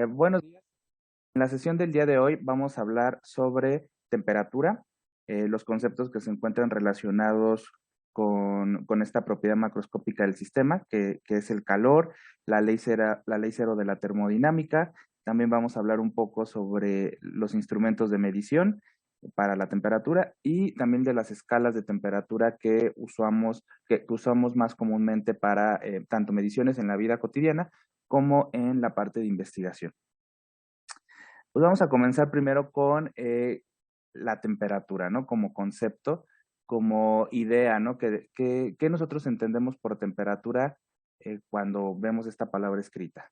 Buenos días. En la sesión del día de hoy vamos a hablar sobre temperatura, los conceptos que se encuentran relacionados con esta propiedad macroscópica del sistema, que es el calor, la ley cero de la termodinámica. También vamos a hablar un poco sobre los instrumentos de medición para la temperatura y también de las escalas de temperatura que usamos más comúnmente para tanto mediciones en la vida cotidiana como en la parte de investigación. Pues vamos a comenzar primero con la temperatura, ¿no? Como concepto, como idea, ¿no? ¿Qué nosotros entendemos por temperatura cuando vemos esta palabra escrita?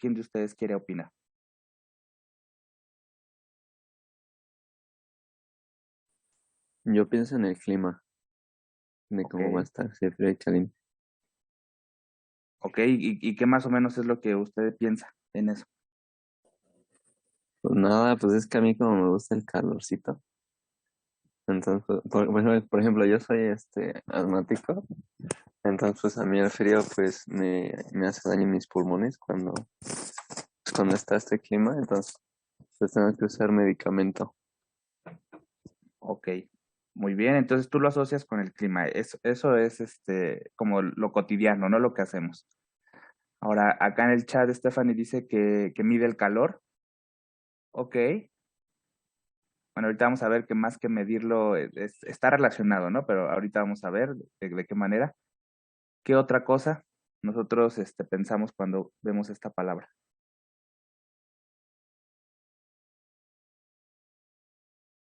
¿Quién de ustedes quiere opinar? Yo pienso en el clima, de Ok, cómo va a estar, si frío y caliente. ok, ¿y qué más o menos es lo que usted piensa en eso? Pues nada, pues es que a mí como me gusta el calorcito. Entonces, por ejemplo, yo soy asmático, entonces pues a mí el frío pues me hace daño en mis pulmones cuando está este clima, entonces pues tengo que usar medicamento. Ok, muy bien, entonces tú lo asocias con el clima, eso es como lo cotidiano, ¿no? Lo que hacemos. Ahora, acá en el chat Stephanie dice que mide el calor. Ok, bueno, ahorita vamos a ver que más que medirlo está relacionado, ¿no? Pero ahorita vamos a ver de qué manera. ¿Qué otra cosa nosotros pensamos cuando vemos esta palabra?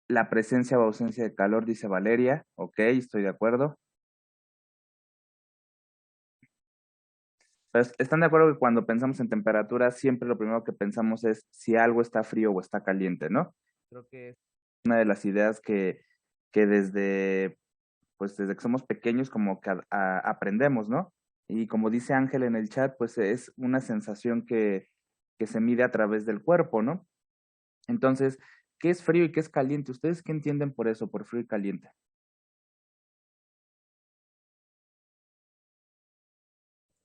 La presencia o ausencia de calor, dice Valeria. Ok, estoy de acuerdo. Pero ¿están de acuerdo que cuando pensamos en temperatura, siempre lo primero que pensamos es si algo está frío o está caliente, ¿no? Creo que es una de las ideas que desde que somos pequeños como que aprendemos, ¿no? Y como dice Ángel en el chat, pues es una sensación que se mide a través del cuerpo, ¿no? Entonces, ¿qué es frío y qué es caliente? ¿Ustedes qué entienden por eso, por frío y caliente?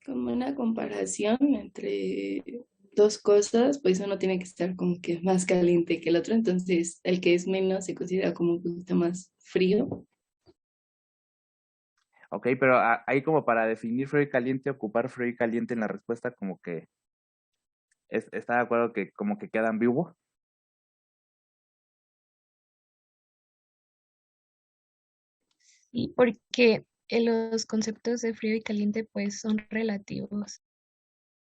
Como una comparación entre dos cosas, pues uno tiene que estar como que más caliente que el otro, entonces el que es menos se considera como un poquito más frío. Ok, pero ahí como para definir frío y caliente, ocupar frío y caliente en la respuesta, como que está de acuerdo que como que queda ambiguo. Y porque los conceptos de frío y caliente pues son relativos.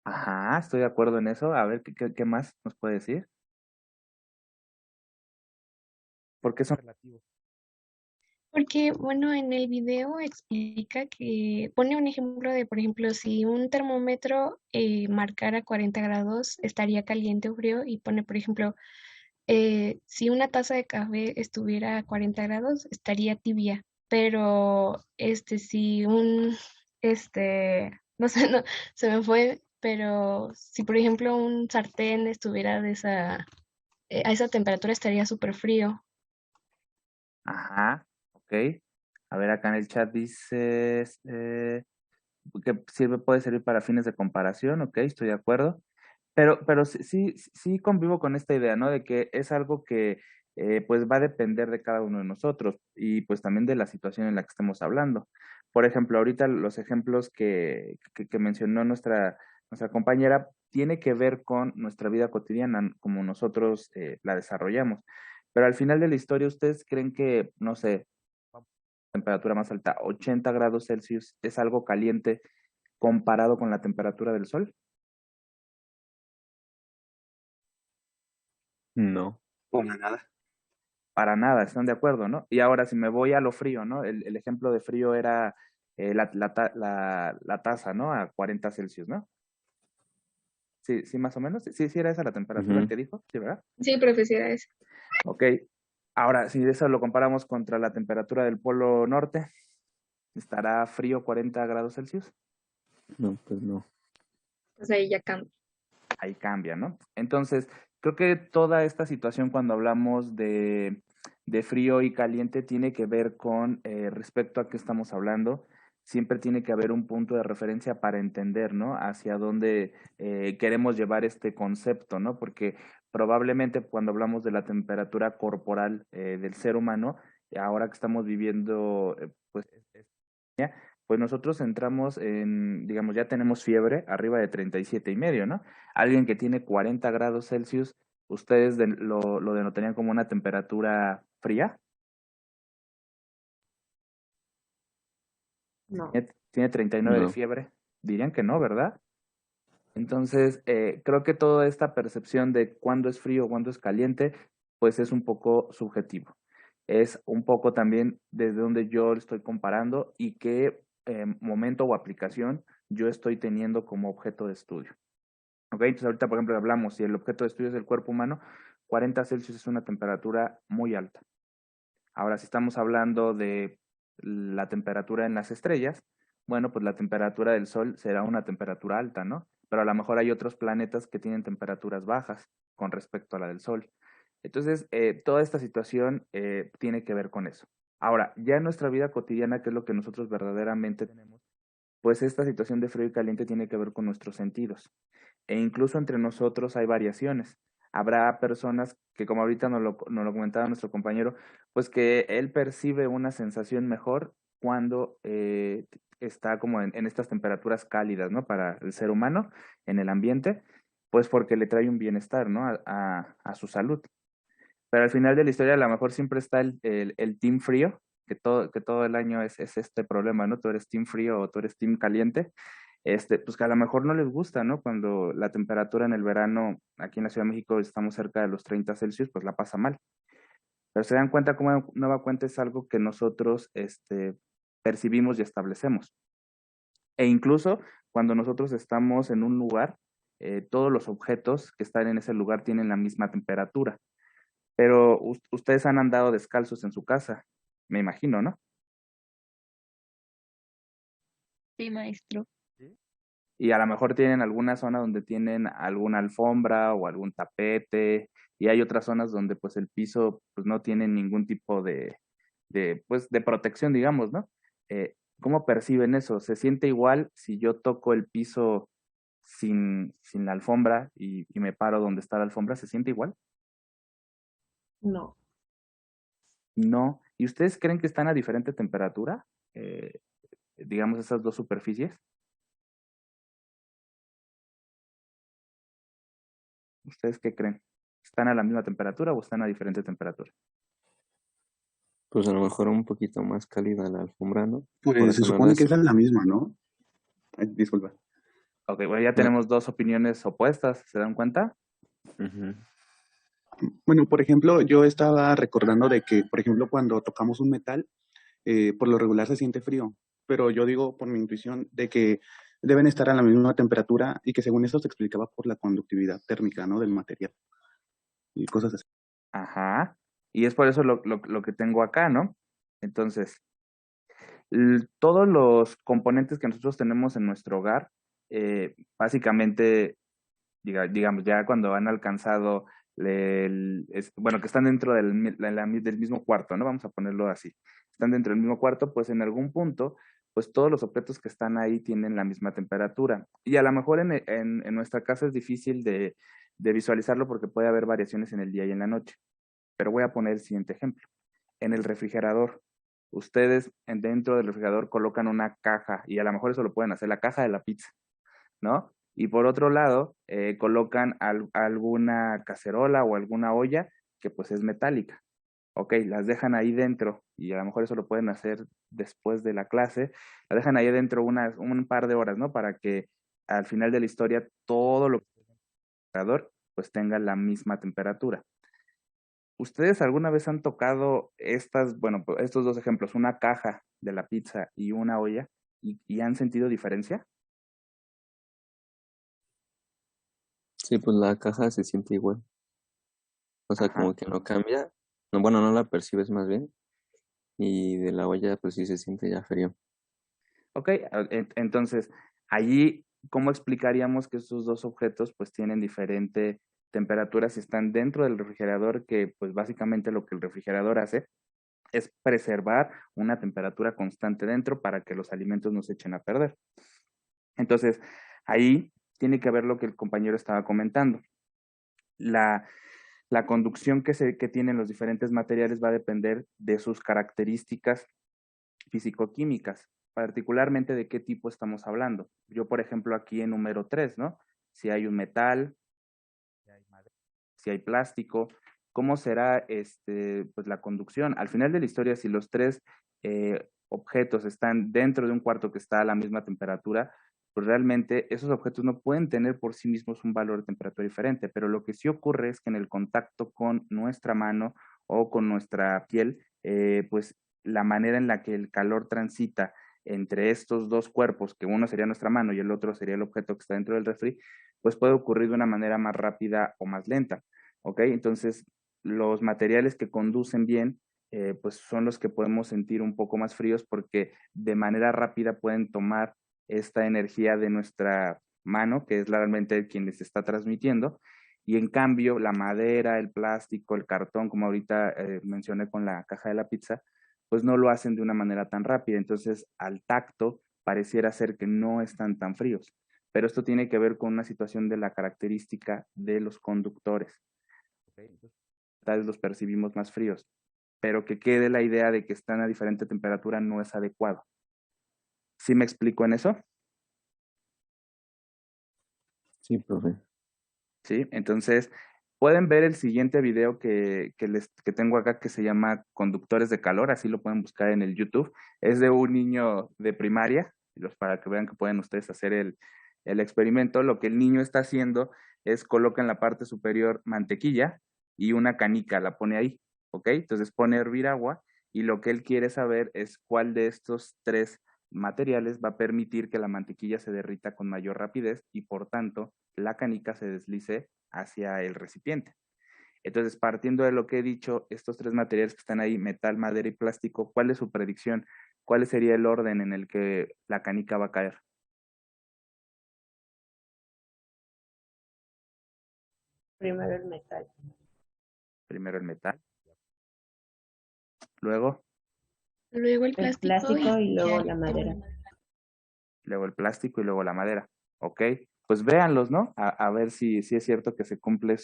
Ajá, estoy de acuerdo en eso. A ver, ¿qué más nos puede decir? ¿Por qué son relativos? Porque, bueno, en el video explica que pone un ejemplo de, por ejemplo, si un termómetro marcara 40 grados, estaría caliente o frío, y pone, por ejemplo, si una taza de café estuviera a 40 grados, estaría tibia, pero si no sé, no, se me fue, pero si, por ejemplo, un sartén estuviera a esa temperatura, estaría súper frío. Ajá, ok. A ver, acá en el chat dices que puede servir para fines de comparación, ok, estoy de acuerdo. Pero sí convivo con esta idea, ¿no? De que es algo que pues va a depender de cada uno de nosotros y pues también de la situación en la que estemos hablando. Por ejemplo, ahorita los ejemplos que mencionó nuestra compañera tiene que ver con nuestra vida cotidiana, como nosotros la desarrollamos. Pero al final de la historia, ¿ustedes creen que, no sé, temperatura más alta, 80 grados Celsius, es algo caliente comparado con la temperatura del sol? No. Para nada. Para nada, están de acuerdo, ¿no? Y ahora si me voy a lo frío, ¿no? El ejemplo de frío era la taza, ¿no? A 40 Celsius, ¿no? Sí, sí, más o menos. Sí, sí, era esa la temperatura Ujú. que dijo, ¿sí, verdad? Sí, profesora, es. Ok. Ahora, si eso lo comparamos contra la temperatura del Polo Norte, ¿estará frío 40 grados Celsius? No, pues no. Pues ahí ya cambia. Ahí cambia, ¿no? Entonces, creo que toda esta situación cuando hablamos de frío y caliente tiene que ver con respecto a qué estamos hablando. siempre tiene que haber un punto de referencia para entender, ¿no? Hacia dónde queremos llevar este concepto, ¿no? Porque probablemente cuando hablamos de la temperatura corporal del ser humano, ahora que estamos viviendo, pues, pues nosotros entramos en, digamos, ya tenemos fiebre arriba de 37,5, ¿no? Alguien que tiene 40 grados Celsius, ¿ustedes lo denotarían como una temperatura fría? No. Tiene 39 de No. fiebre. Dirían que no, ¿verdad? Entonces, creo que toda esta percepción de cuándo es frío, cuándo es caliente, pues es un poco subjetivo. Es un poco también desde donde yo estoy comparando y qué momento o aplicación yo estoy teniendo como objeto de estudio. Ok, entonces ahorita, por ejemplo, hablamos, si el objeto de estudio es el cuerpo humano, 40 Celsius es una temperatura muy alta. Ahora, si estamos hablando de la temperatura en las estrellas, bueno, pues la temperatura del Sol será una temperatura alta, ¿no? Pero a lo mejor hay otros planetas que tienen temperaturas bajas con respecto a la del Sol. Entonces, toda esta situación tiene que ver con eso. Ahora, ya en nuestra vida cotidiana, que es lo que nosotros verdaderamente tenemos, pues esta situación de frío y caliente tiene que ver con nuestros sentidos. E incluso entre nosotros hay variaciones. Habrá personas que, como ahorita nos lo comentaba nuestro compañero, pues que él percibe una sensación mejor cuando está como en estas temperaturas cálidas, ¿no? Para el ser humano, en el ambiente, pues porque le trae un bienestar, ¿no? A su salud. Pero al final de la historia a lo mejor siempre está el team frío, que todo el año es este problema, ¿no? Tú eres team frío o tú eres team caliente, pues que a lo mejor no les gusta, ¿no? Cuando la temperatura en el verano, aquí en la Ciudad de México estamos cerca de los 30 Celsius, pues la pasa mal. Pero se dan cuenta cómo nueva cuenta es algo que nosotros percibimos y establecemos. E incluso cuando nosotros estamos en un lugar, todos los objetos que están en ese lugar tienen la misma temperatura. Pero ustedes han andado descalzos en su casa, me imagino, ¿no? Sí, maestro. Y a lo mejor tienen alguna zona donde tienen alguna alfombra o algún tapete, y hay otras zonas donde pues el piso pues no tiene ningún tipo pues, de protección, digamos, ¿no? ¿Cómo perciben eso? ¿Se siente igual si yo toco el piso sin la alfombra y me paro donde está la alfombra? ¿Se siente igual? No. No. ¿Y ustedes creen que están a diferente temperatura? Digamos, esas dos superficies. ¿Ustedes qué creen? ¿Están a la misma temperatura o están a diferente temperatura? Pues a lo mejor un poquito más cálida la alfombra, ¿no? Por Pues se eso no supone que las... es la misma, ¿no? Ay, disculpa. Ok, bueno, ya no. tenemos dos opiniones opuestas, ¿se dan cuenta? Ujú. Bueno, por ejemplo, yo estaba recordando de que, por ejemplo, cuando tocamos un metal, por lo regular se siente frío, pero yo digo por mi intuición de que deben estar a la misma temperatura y que según eso se explicaba por la conductividad térmica, ¿no? Del material y cosas así. Ajá. Y es por eso lo que tengo acá, ¿no? Entonces, todos los componentes que nosotros tenemos en nuestro hogar, básicamente, digamos, ya cuando han alcanzado, bueno, que están dentro del mismo cuarto, ¿no? Vamos a ponerlo así. Están dentro del mismo cuarto, pues en algún punto, pues todos los objetos que están ahí tienen la misma temperatura. Y a lo mejor en nuestra casa es difícil de visualizarlo porque puede haber variaciones en el día y en la noche. Pero voy a poner el siguiente ejemplo. En el refrigerador, ustedes dentro del refrigerador colocan una caja y a lo mejor eso lo pueden hacer, la caja de la pizza, ¿no? Y por otro lado, colocan alguna cacerola o alguna olla que pues es metálica. Ok, las dejan ahí dentro y a lo mejor eso lo pueden hacer después de la clase. La dejan ahí dentro un par de horas, ¿no? Para que al final de la historia todo lo que es el refrigerador pues tenga la misma temperatura. ¿Ustedes alguna vez han tocado bueno, pues, estos dos ejemplos, una caja de la pizza y una olla, y han sentido diferencia? Sí, pues la caja se siente igual. O sea, Ajá. como que no cambia. No, bueno, no la percibes más bien. Y de la olla, pues sí se siente ya frío. Ok, entonces, allí, ¿cómo explicaríamos que estos dos objetos pues tienen diferente temperatura si están dentro del refrigerador, que pues básicamente lo que el refrigerador hace es preservar una temperatura constante dentro para que los alimentos no se echen a perder. Entonces, ahí tiene que ver lo que el compañero estaba comentando. La conducción que tienen los diferentes materiales va a depender de sus características físico-químicas, particularmente de qué tipo estamos hablando. Yo, por ejemplo, aquí en número 3, ¿no? Si hay un metal, si hay plástico, ¿cómo será pues la conducción? Al final de la historia, si los tres objetos están dentro de un cuarto que está a la misma temperatura, pues realmente esos objetos no pueden tener por sí mismos un valor de temperatura diferente, pero lo que sí ocurre es que en el contacto con nuestra mano o con nuestra piel, pues la manera en la que el calor transita entre estos dos cuerpos, que uno sería nuestra mano y el otro sería el objeto que está dentro del refri, pues puede ocurrir de una manera más rápida o más lenta, ¿ok? Entonces, los materiales que conducen bien, pues son los que podemos sentir un poco más fríos porque de manera rápida pueden tomar esta energía de nuestra mano, que es realmente quien les está transmitiendo, y en cambio la madera, el plástico, el cartón, como ahorita mencioné con la caja de la pizza, pues no lo hacen de una manera tan rápida. Entonces, al tacto pareciera ser que no están tan fríos. Pero esto tiene que ver con una situación de la característica de los conductores. Tal vez los percibimos más fríos, pero que quede la idea de que están a diferente temperatura no es adecuado. ¿Sí me explico en eso? Sí, profe. Sí, entonces pueden ver el siguiente video que tengo acá que se llama Conductores de Calor, así lo pueden buscar en el YouTube. Es de un niño de primaria, para que vean que pueden ustedes hacer el experimento. Lo que el niño está haciendo es coloca en la parte superior mantequilla y una canica, la pone ahí, ¿ok? Entonces pone a hervir agua y lo que él quiere saber es cuál de estos tres materiales va a permitir que la mantequilla se derrita con mayor rapidez y por tanto la canica se deslice hacia el recipiente. Entonces, partiendo de lo que he dicho, estos tres materiales que están ahí, metal, madera y plástico, ¿cuál es su predicción? ¿Cuál sería el orden en el que la canica va a caer? Primero el metal. Primero el metal, luego Luego el El plástico plástico y ya luego la madera. el plástico y luego la madera. ¿Ok? Pues véanlos, ¿no? A ver si es cierto que se cumple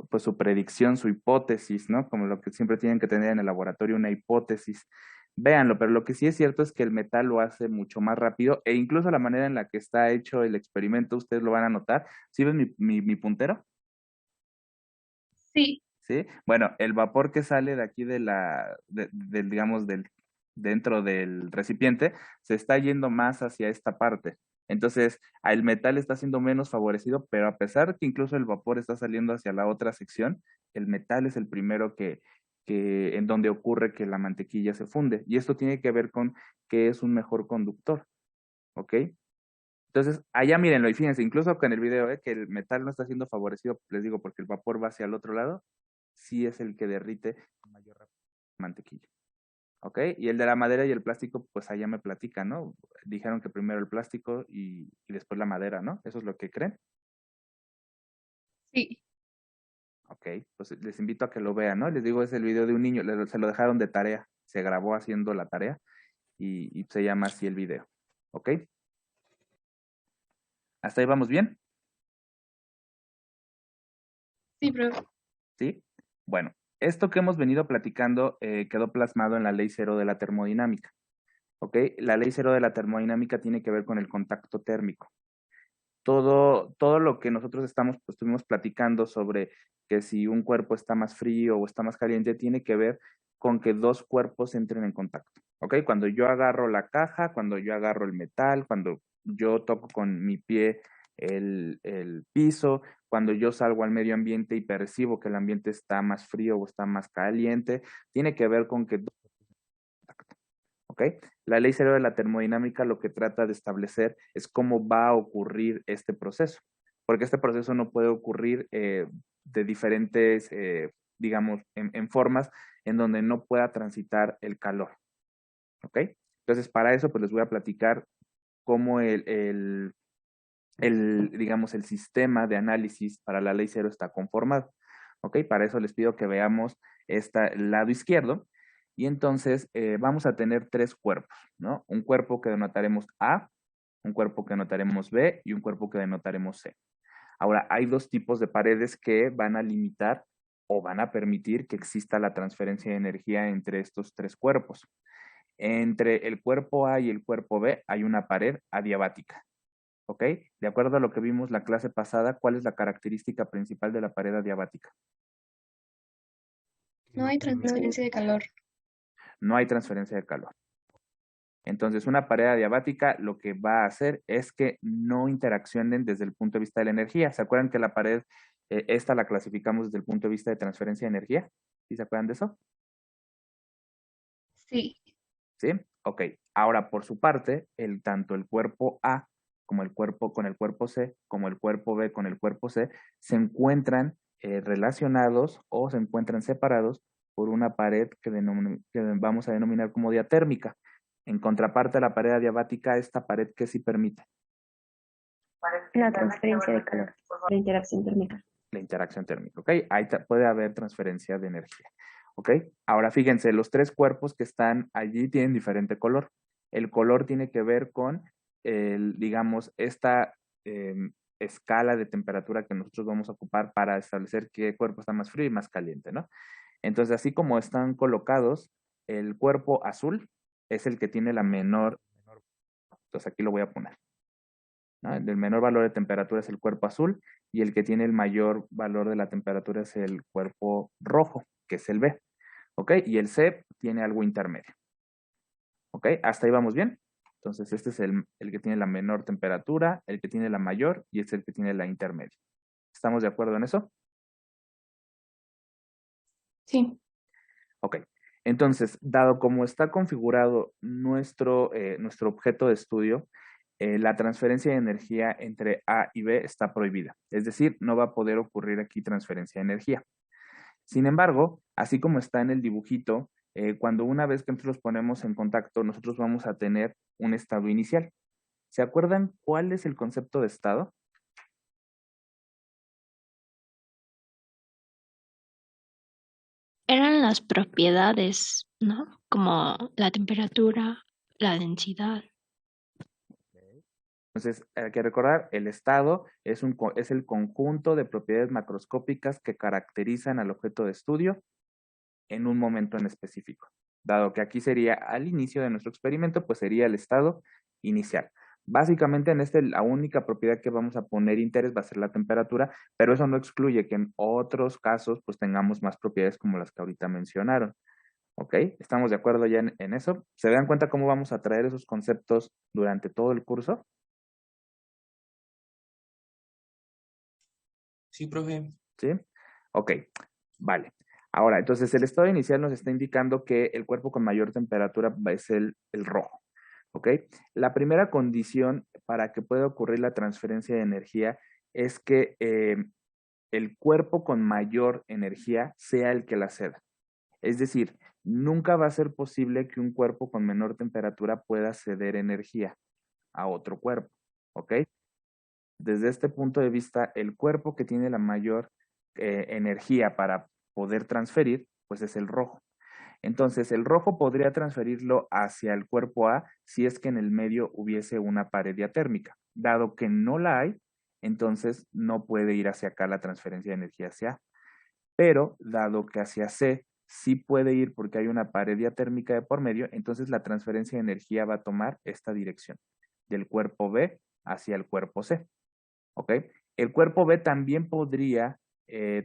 pues su predicción, su hipótesis, ¿no? Como lo que siempre tienen que tener en el laboratorio, una hipótesis. Véanlo, pero lo que sí es cierto es que el metal lo hace mucho más rápido e incluso la manera en la que está hecho el experimento, ustedes lo van a notar. ¿Sí ven mi puntero? Sí, ¿Sí? Bueno, el vapor que sale de aquí digamos, dentro del recipiente, se está yendo más hacia esta parte. Entonces, el metal está siendo menos favorecido, pero a pesar que incluso el vapor está saliendo hacia la otra sección, el metal es el primero en donde ocurre que la mantequilla se funde. Y esto tiene que ver con que es un mejor conductor, ¿ok? Entonces, allá mírenlo y fíjense, incluso con el video, que el metal no está siendo favorecido, les digo, porque el vapor va hacia el otro lado, sí es el que derrite con mayor rapidez la mantequilla. ¿Ok? Y el de la madera y el plástico, pues allá me platican, ¿no? Dijeron que primero el plástico y después la madera, ¿no? ¿Eso es lo que creen? sí. Ok, pues les invito a que lo vean, ¿no? Les digo, es el video de un niño, se lo dejaron de tarea, se grabó haciendo la tarea y se llama así el video. ¿Ok? ¿Hasta ahí vamos bien? Sí, profe. ¿Sí? Bueno, esto que hemos venido platicando quedó plasmado en la ley cero de la termodinámica. ¿Ok? La ley cero de la termodinámica tiene que ver con el contacto térmico. Todo lo que nosotros estuvimos platicando sobre que si un cuerpo está más frío o está más caliente, tiene que ver con que dos cuerpos entren en contacto. ¿Ok? Cuando yo agarro la caja, cuando yo agarro el metal, cuando yo toco con mi pie el piso, cuando yo salgo al medio ambiente y percibo que el ambiente está más frío o está más caliente, tiene que ver con que dos contacto. ¿Ok? La ley cero de la termodinámica lo que trata de establecer es cómo va a ocurrir este proceso, porque este proceso no puede ocurrir de diferentes, digamos, en formas en donde no pueda transitar el calor. ¿Ok? Entonces, para eso, pues les voy a platicar cómo digamos, el sistema de análisis para la ley cero está conformado. ¿Ok? Para eso les pido que veamos el lado izquierdo, y entonces vamos a tener tres cuerpos, ¿no? Un cuerpo que denotaremos A, un cuerpo que denotaremos B y un cuerpo que denotaremos C. Ahora, hay dos tipos de paredes que van a limitar o van a permitir que exista la transferencia de energía entre estos tres cuerpos. Entre el cuerpo A y el cuerpo B hay una pared adiabática, ¿ok? De acuerdo a lo que vimos la clase pasada, ¿cuál es la característica principal de la pared adiabática? No hay transferencia de calor. No hay transferencia de calor. Entonces, una pared adiabática lo que va a hacer es que no interaccionen desde el punto de vista de la energía. ¿Se acuerdan que la pared, esta la clasificamos desde el punto de vista de transferencia de energía? ¿Sí se acuerdan de eso? Sí. ¿Sí? Ok. Ahora, por su parte, tanto el cuerpo A como el cuerpo con el cuerpo C, como el cuerpo B con el cuerpo C, se encuentran relacionados o se encuentran separados por una pared que vamos a denominar como diatérmica. En contraparte a la pared adiabática, esta pared que sí permite La transferencia de calor, la interacción térmica. la interacción térmica, ¿ok? Ahí puede haber transferencia de energía, ¿ok? Ahora fíjense, los tres cuerpos que están allí tienen diferente color. El color tiene que ver con, digamos, esta escala de temperatura que nosotros vamos a ocupar para establecer qué cuerpo está más frío y más caliente, ¿no? Entonces, así como están colocados, el cuerpo azul es el que tiene la menor, entonces aquí lo voy a poner, ¿no? El menor valor de temperatura es el cuerpo azul y el que tiene el mayor valor de la temperatura es el cuerpo rojo, que es el B, ¿ok? Y el C tiene algo intermedio, ¿ok? ¿Hasta ahí vamos bien? Entonces, este es el que tiene la menor temperatura, el que tiene la mayor y este es el que tiene la intermedia. ¿Estamos de acuerdo en eso? Sí. Ok. Entonces, dado como está configurado nuestro objeto de estudio, la transferencia de energía entre A y B está prohibida. Es decir, no va a poder ocurrir aquí transferencia de energía. Sin embargo, así como está en el dibujito, cuando una vez que nosotros los ponemos en contacto, nosotros vamos a tener un estado inicial. ¿Se acuerdan cuál es el concepto de estado? Eran las propiedades, ¿no? Como la temperatura, la densidad. Entonces, hay que recordar, el estado es el conjunto de propiedades macroscópicas que caracterizan al objeto de estudio en un momento en específico. Dado que aquí sería al inicio de nuestro experimento, pues sería el estado inicial. Básicamente en la única propiedad que vamos a poner interés va a ser la temperatura, pero eso no excluye que en otros casos pues tengamos más propiedades como las que ahorita mencionaron. ¿Ok? ¿Estamos de acuerdo ya en eso? ¿Se dan cuenta cómo vamos a traer esos conceptos durante todo el curso? Sí, profe. ¿Sí? Ok, vale. Ahora, entonces el estado inicial nos está indicando que el cuerpo con mayor temperatura es el rojo. ¿Ok? La primera condición para que pueda ocurrir la transferencia de energía es que el cuerpo con mayor energía sea el que la ceda. Es decir, nunca va a ser posible que un cuerpo con menor temperatura pueda ceder energía a otro cuerpo. ¿Ok? Desde este punto de vista, el cuerpo que tiene la mayor energía para poder transferir, pues es el rojo. Entonces, el rojo podría transferirlo hacia el cuerpo A si es que en el medio hubiese una pared diatérmica. Dado que no la hay, entonces no puede ir hacia acá la transferencia de energía hacia A. Pero, dado que hacia C sí puede ir porque hay una pared diatérmica de por medio, entonces la transferencia de energía va a tomar esta dirección, del cuerpo B hacia el cuerpo C. ¿Ok? El cuerpo B también podría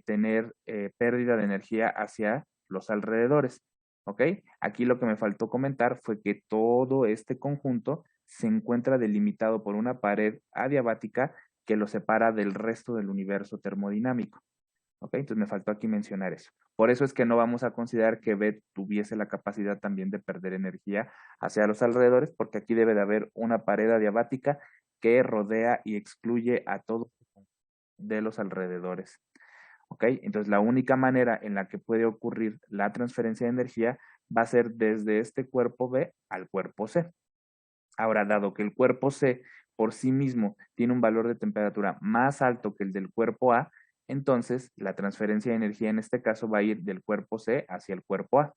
tener pérdida de energía hacia los alrededores. ¿Ok? Aquí lo que me faltó comentar fue que todo este conjunto se encuentra delimitado por una pared adiabática que lo separa del resto del universo termodinámico. ¿Ok? Entonces me faltó aquí mencionar eso. Por eso es que no vamos a considerar que B tuviese la capacidad también de perder energía hacia los alrededores, porque aquí debe de haber una pared adiabática que rodea y excluye a todos de los alrededores. ¿Ok? Entonces la única manera en la que puede ocurrir la transferencia de energía va a ser desde este cuerpo B al cuerpo C. Ahora, dado que el cuerpo C por sí mismo tiene un valor de temperatura más alto que el del cuerpo A, entonces la transferencia de energía en este caso va a ir del cuerpo C hacia el cuerpo A,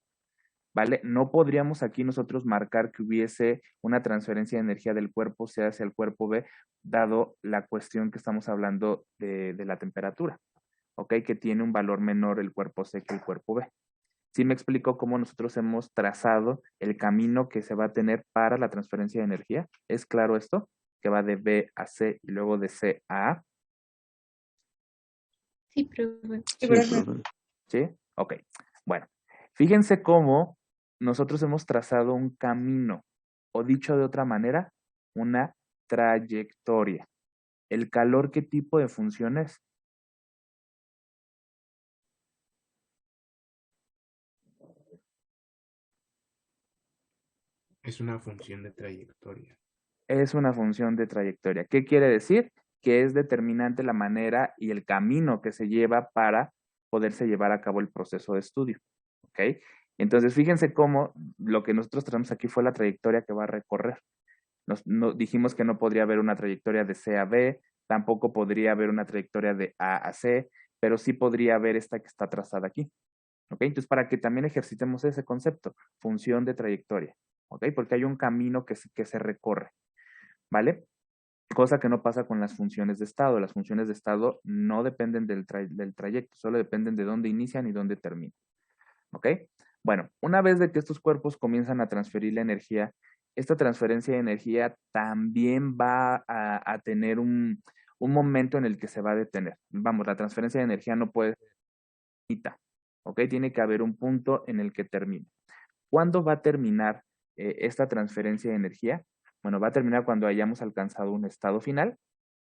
¿vale? No podríamos aquí nosotros marcar que hubiese una transferencia de energía del cuerpo C hacia el cuerpo B, dado la cuestión que estamos hablando de la temperatura, ¿ok? Que tiene un valor menor el cuerpo C que el cuerpo B. Sí me explico cómo nosotros hemos trazado el camino que se va a tener para la transferencia de energía. ¿Es claro esto? Que va de B a C y luego de C a A. Sí, profe. Sí, profe. ¿Sí? Ok. Bueno, fíjense cómo nosotros hemos trazado un camino, o dicho de otra manera, una trayectoria. ¿El calor qué tipo de función es? Es una función de trayectoria. Es una función de trayectoria. ¿Qué quiere decir? Que es determinante la manera y el camino que se lleva para poderse llevar a cabo el proceso de estudio. ¿Ok? Entonces, fíjense cómo lo que nosotros tenemos aquí fue la trayectoria que va a recorrer. Dijimos que no podría haber una trayectoria de C a B, tampoco podría haber una trayectoria de A a C, pero sí podría haber esta que está trazada aquí. ¿Ok? Entonces, para que también ejercitemos ese concepto, función de trayectoria. ¿Ok? Porque hay un camino que se recorre. ¿Vale? Cosa que no pasa con las funciones de estado. Las funciones de estado no dependen del trayecto, solo dependen de dónde inician y dónde terminan. ¿Ok? Bueno, una vez de que estos cuerpos comienzan a transferir la energía, esta transferencia de energía también va a tener un momento en el que se va a detener. Vamos, la transferencia de energía no puede ser infinita. ¿Ok? Tiene que haber un punto en el que termine. ¿Cuándo va a terminar esta transferencia de energía? Bueno, va a terminar cuando hayamos alcanzado un estado final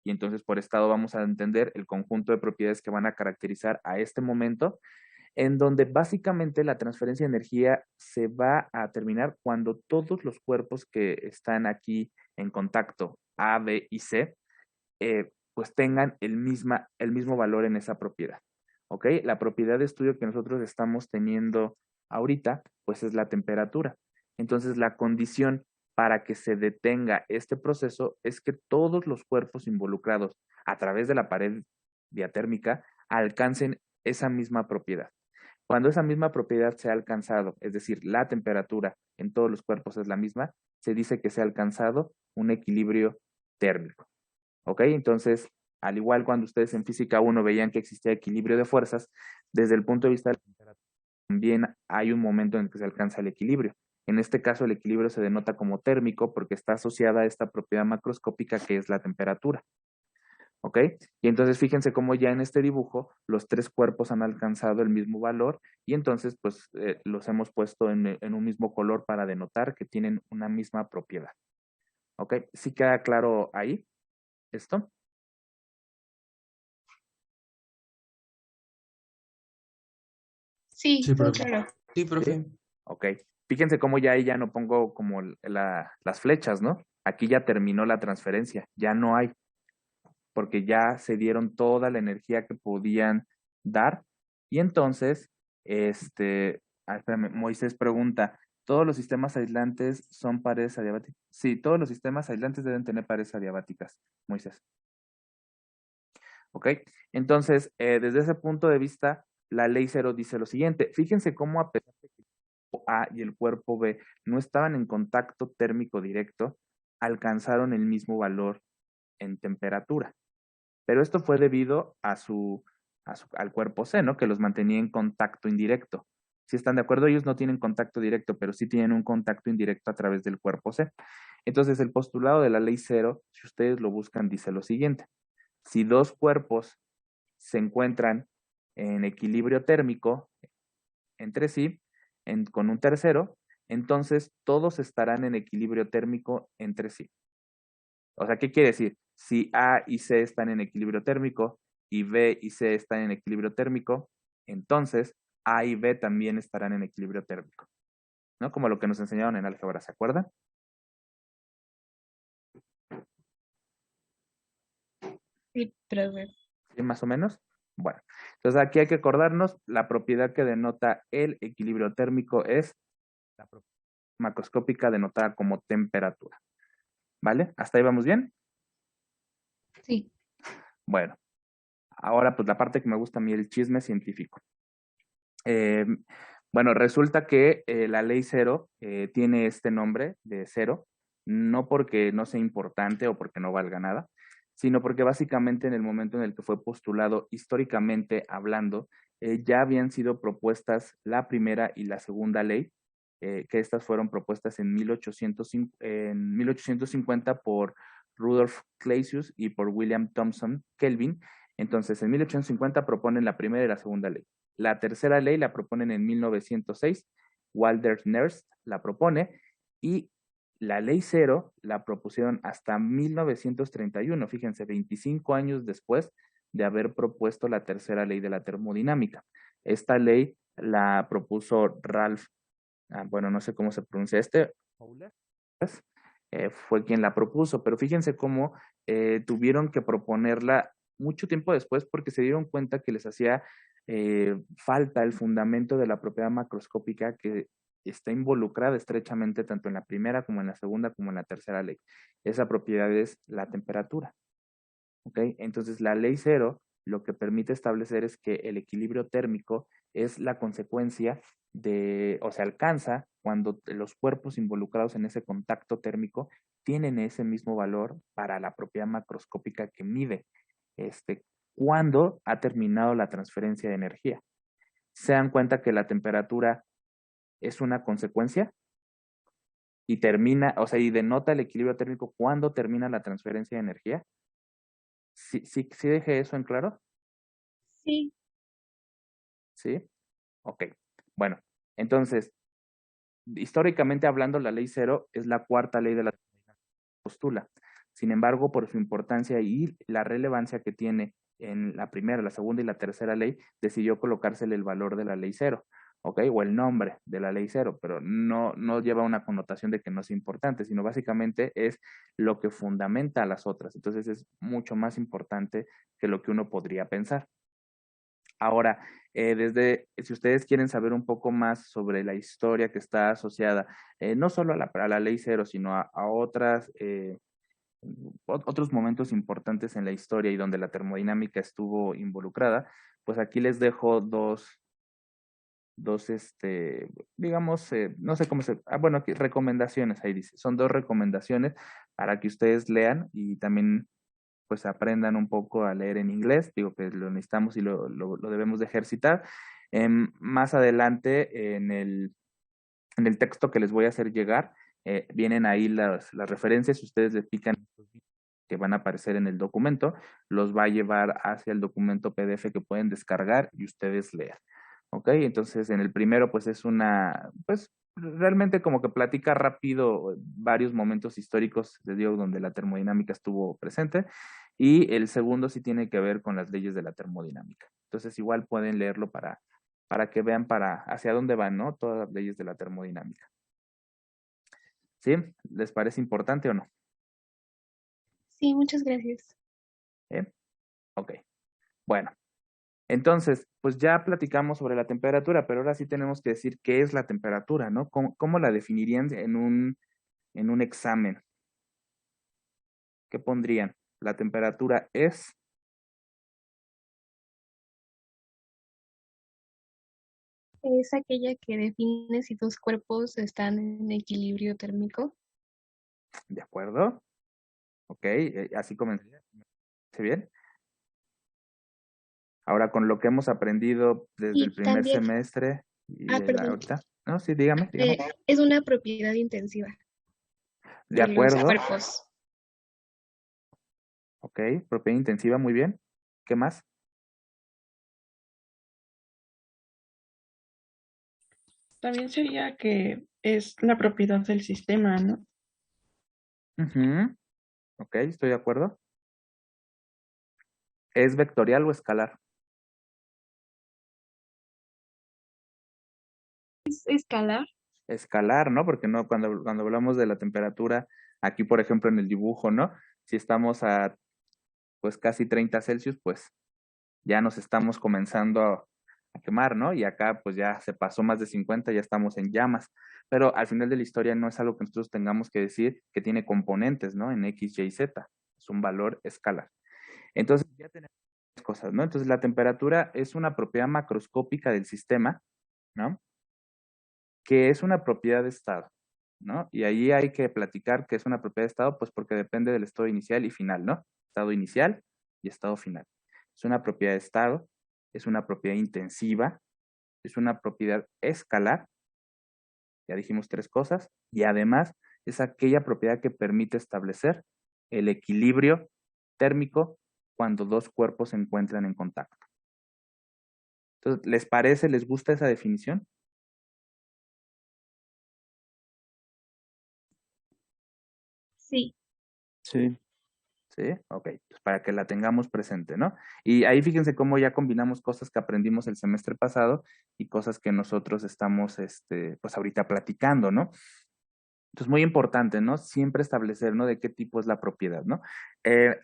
y entonces por estado vamos a entender el conjunto de propiedades que van a caracterizar a este momento, en donde básicamente la transferencia de energía se va a terminar cuando todos los cuerpos que están aquí en contacto, A, B y C, pues tengan el mismo valor en esa propiedad. ¿Ok? La propiedad de estudio que nosotros estamos teniendo ahorita, pues es la temperatura. Entonces, la condición para que se detenga este proceso es que todos los cuerpos involucrados a través de la pared diatérmica alcancen esa misma propiedad. Cuando esa misma propiedad se ha alcanzado, es decir, la temperatura en todos los cuerpos es la misma, se dice que se ha alcanzado un equilibrio térmico. ¿Ok? Entonces, al igual cuando ustedes en física 1 veían que existía equilibrio de fuerzas, desde el punto de vista de la temperatura, también hay un momento en el que se alcanza el equilibrio. En este caso, el equilibrio se denota como térmico porque está asociada a esta propiedad macroscópica que es la temperatura. ¿Ok? Y entonces fíjense cómo ya en este dibujo los tres cuerpos han alcanzado el mismo valor y entonces pues los hemos puesto en un mismo color para denotar que tienen una misma propiedad. ¿Ok? ¿Sí queda claro ahí esto? Sí, Sí, muy profe. claro. Sí, ¿Sí? profe. Ok. Fíjense cómo ya ahí ya no pongo como las flechas, ¿no? Aquí ya terminó la transferencia, ya no hay, porque ya se dieron toda la energía que podían dar. Y entonces, espérame, Moisés pregunta, ¿todos los sistemas aislantes son paredes adiabáticas? Sí, todos los sistemas aislantes deben tener paredes adiabáticas, Moisés. ¿Ok? Entonces, desde ese punto de vista, la ley cero dice lo siguiente. Fíjense cómo a pesar de que el cuerpo A y el cuerpo B no estaban en contacto térmico directo, alcanzaron el mismo valor en temperatura. Pero esto fue debido al cuerpo C, ¿no? Que los mantenía en contacto indirecto. Si están de acuerdo, ellos no tienen contacto directo, pero sí tienen un contacto indirecto a través del cuerpo C. Entonces, el postulado de la ley cero, si ustedes lo buscan, dice lo siguiente. Si dos cuerpos se encuentran en equilibrio térmico entre sí, con un tercero, entonces todos estarán en equilibrio térmico entre sí. O sea, ¿qué quiere decir? Si A y C están en equilibrio térmico y B y C están en equilibrio térmico, entonces A y B también estarán en equilibrio térmico. ¿No? Como lo que nos enseñaron en álgebra, ¿se acuerdan? Sí, profe. ¿Sí, más o menos? Bueno, entonces aquí hay que acordarnos, la propiedad que denota el equilibrio térmico es la propiedad macroscópica denotada como temperatura. ¿Vale? ¿Hasta ahí vamos bien? Sí. Bueno, Ahora, pues la parte que me gusta a mí, el chisme científico. Eh, bueno, resulta que la ley cero tiene este nombre de cero, no porque no sea importante o porque no valga nada, sino porque básicamente en el momento en el que fue postulado históricamente hablando, ya habían sido propuestas la primera y la segunda ley, que estas fueron propuestas en 1850 por Rudolf Clausius y por William Thomson Kelvin. Entonces, en 1850 proponen la primera y la segunda ley. La tercera ley la proponen en 1906, Walter Nernst la propone, y la ley cero la propusieron hasta 1931, fíjense, 25 años después de haber propuesto la tercera ley de la termodinámica. Esta ley la propuso Ralph, bueno, no sé cómo se pronuncia fue quien la propuso, pero fíjense cómo tuvieron que proponerla mucho tiempo después porque se dieron cuenta que les hacía falta el fundamento de la propiedad macroscópica que está involucrada estrechamente tanto en la primera como en la segunda como en la tercera ley. Esa propiedad es la temperatura. ¿Ok? Entonces la ley cero lo que permite establecer es que el equilibrio térmico es la consecuencia de, o se alcanza cuando los cuerpos involucrados en ese contacto térmico tienen ese mismo valor para la propiedad macroscópica que mide cuando ha terminado la transferencia de energía. Se dan cuenta que la temperatura es una consecuencia y termina, o sea, y denota el equilibrio térmico cuando termina la transferencia de energía. ¿Sí dejé eso en claro? Sí. ¿Sí? Ok. Bueno, entonces, históricamente hablando, la ley cero es la cuarta ley de la postula. Sin embargo, por su importancia y la relevancia que tiene en la primera, la segunda y la tercera ley, decidió colocársele el valor de la ley cero, ¿ok? O el nombre de la ley cero, pero no lleva una connotación de que no es importante, sino básicamente es lo que fundamenta a las otras. Entonces es mucho más importante que lo que uno podría pensar. Ahora, si ustedes quieren saber un poco más sobre la historia que está asociada, no solo a la ley cero, sino a otras, otros momentos importantes en la historia y donde la termodinámica estuvo involucrada, pues aquí les dejo dos digamos, no sé cómo bueno, aquí recomendaciones, ahí dice, son dos recomendaciones para que ustedes lean y también pues aprendan un poco a leer en inglés, digo que lo necesitamos y lo debemos de ejercitar. Más adelante en el texto que les voy a hacer llegar, vienen ahí las referencias, si ustedes le pican que van a aparecer en el documento, los va a llevar hacia el documento PDF que pueden descargar y ustedes leer. ¿Ok? Entonces, en el primero, pues es pues realmente como que platica rápido varios momentos históricos, les digo, donde la termodinámica estuvo presente, y el segundo sí tiene que ver con las leyes de la termodinámica. Entonces, igual pueden leerlo para que vean hacia dónde van, ¿no? Todas las leyes de la termodinámica. ¿Sí? ¿Les parece importante o no? Sí, muchas gracias. Ok. Bueno, entonces, pues ya platicamos sobre la temperatura, pero ahora sí tenemos que decir qué es la temperatura, ¿no? ¿Cómo la definirían en un examen? ¿Qué pondrían? La temperatura es, Es aquella que define si dos cuerpos están en equilibrio térmico. ¿de acuerdo? Ok, así comenzaría. ¿Se bien? Ahora, con lo que hemos aprendido desde el Y primer también, semestre y de la perdón, ahorita. No, sí, dígame. es una propiedad intensiva De de los acuerdo. cuerpos. Ok, propiedad intensiva, muy bien. ¿Qué más? También sería que es la propiedad del sistema, ¿no? Ok, estoy de acuerdo. ¿Es vectorial o escalar? Es escalar. Escalar, ¿no? Porque no, cuando hablamos de la temperatura, aquí por ejemplo en el dibujo, ¿no? Si estamos a pues casi 30 Celsius, pues ya nos estamos comenzando a quemar, ¿no? Y acá pues ya se pasó más de 50, ya estamos en llamas. Pero al final de la historia no es algo que nosotros tengamos que decir que tiene componentes, ¿no? En X, Y, Z. Es un valor escalar. Entonces ya tenemos cosas, ¿no? Entonces, la temperatura es una propiedad macroscópica del sistema, ¿no? Que es una propiedad de estado, ¿no? Y ahí hay que platicar que es una propiedad de estado, pues porque depende del estado inicial y final, ¿no? Estado inicial y estado final. Es una propiedad de estado, es una propiedad intensiva, es una propiedad escalar, ya dijimos 3 cosas, y además es aquella propiedad que permite establecer el equilibrio térmico cuando 2 cuerpos se encuentran en contacto. Entonces, ¿les parece, les gusta esa definición? Sí. Sí. ¿Sí? Ok, pues para que la tengamos presente, ¿no? Y ahí fíjense cómo ya combinamos cosas que aprendimos el semestre pasado y cosas que nosotros estamos, pues ahorita platicando, ¿no? Entonces, muy importante, ¿no? Siempre establecer, ¿no? De qué tipo es la propiedad, ¿no?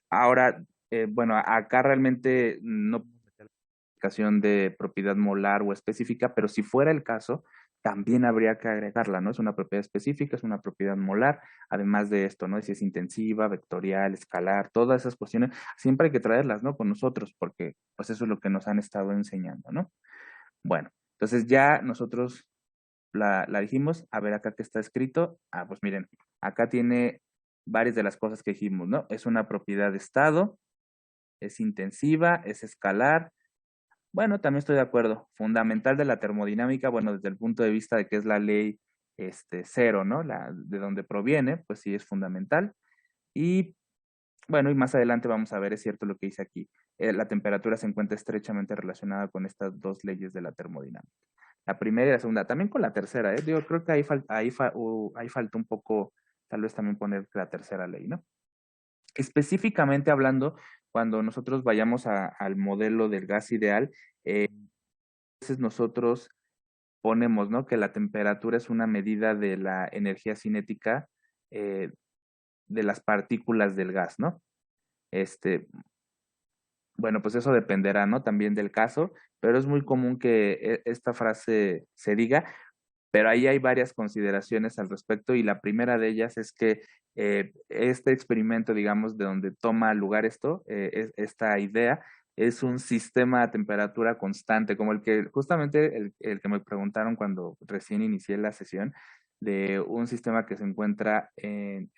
Ahora, bueno, acá realmente no explicación de propiedad molar o específica, pero si fuera el caso, también habría que agregarla, ¿no? Es una propiedad específica, es una propiedad molar, además de esto, ¿no? Si es intensiva, vectorial, escalar, todas esas cuestiones, siempre hay que traerlas, ¿no? Con nosotros, porque pues eso es lo que nos han estado enseñando, ¿no? Bueno, entonces ya nosotros la dijimos, a ver acá que está escrito, pues miren, acá tiene varias de las cosas que dijimos, ¿no? Es una propiedad de estado, es intensiva, es escalar. Bueno, también estoy de acuerdo. Fundamental de la termodinámica, bueno, desde el punto de vista de que es la ley cero, ¿no? De donde proviene, pues sí es fundamental. Y bueno, y más adelante vamos a ver, es cierto lo que dice aquí. La temperatura se encuentra estrechamente relacionada con estas 2 leyes de la termodinámica. La primera y la segunda, también con la tercera, ¿eh? Digo, creo que ahí faltó un poco, tal vez también poner la tercera ley, ¿no? Específicamente hablando, cuando nosotros vayamos al modelo del gas ideal, a veces nosotros ponemos, ¿no? Que la temperatura es una medida de la energía cinética de las partículas del gas, ¿no? Bueno, pues eso dependerá, ¿no? También del caso, pero es muy común que esta frase se diga, pero ahí hay varias consideraciones al respecto y la primera de ellas es que este experimento, digamos, de donde toma lugar esto, esta idea, es un sistema a temperatura constante, como el que justamente el que me preguntaron cuando recién inicié la sesión, de un sistema que se encuentra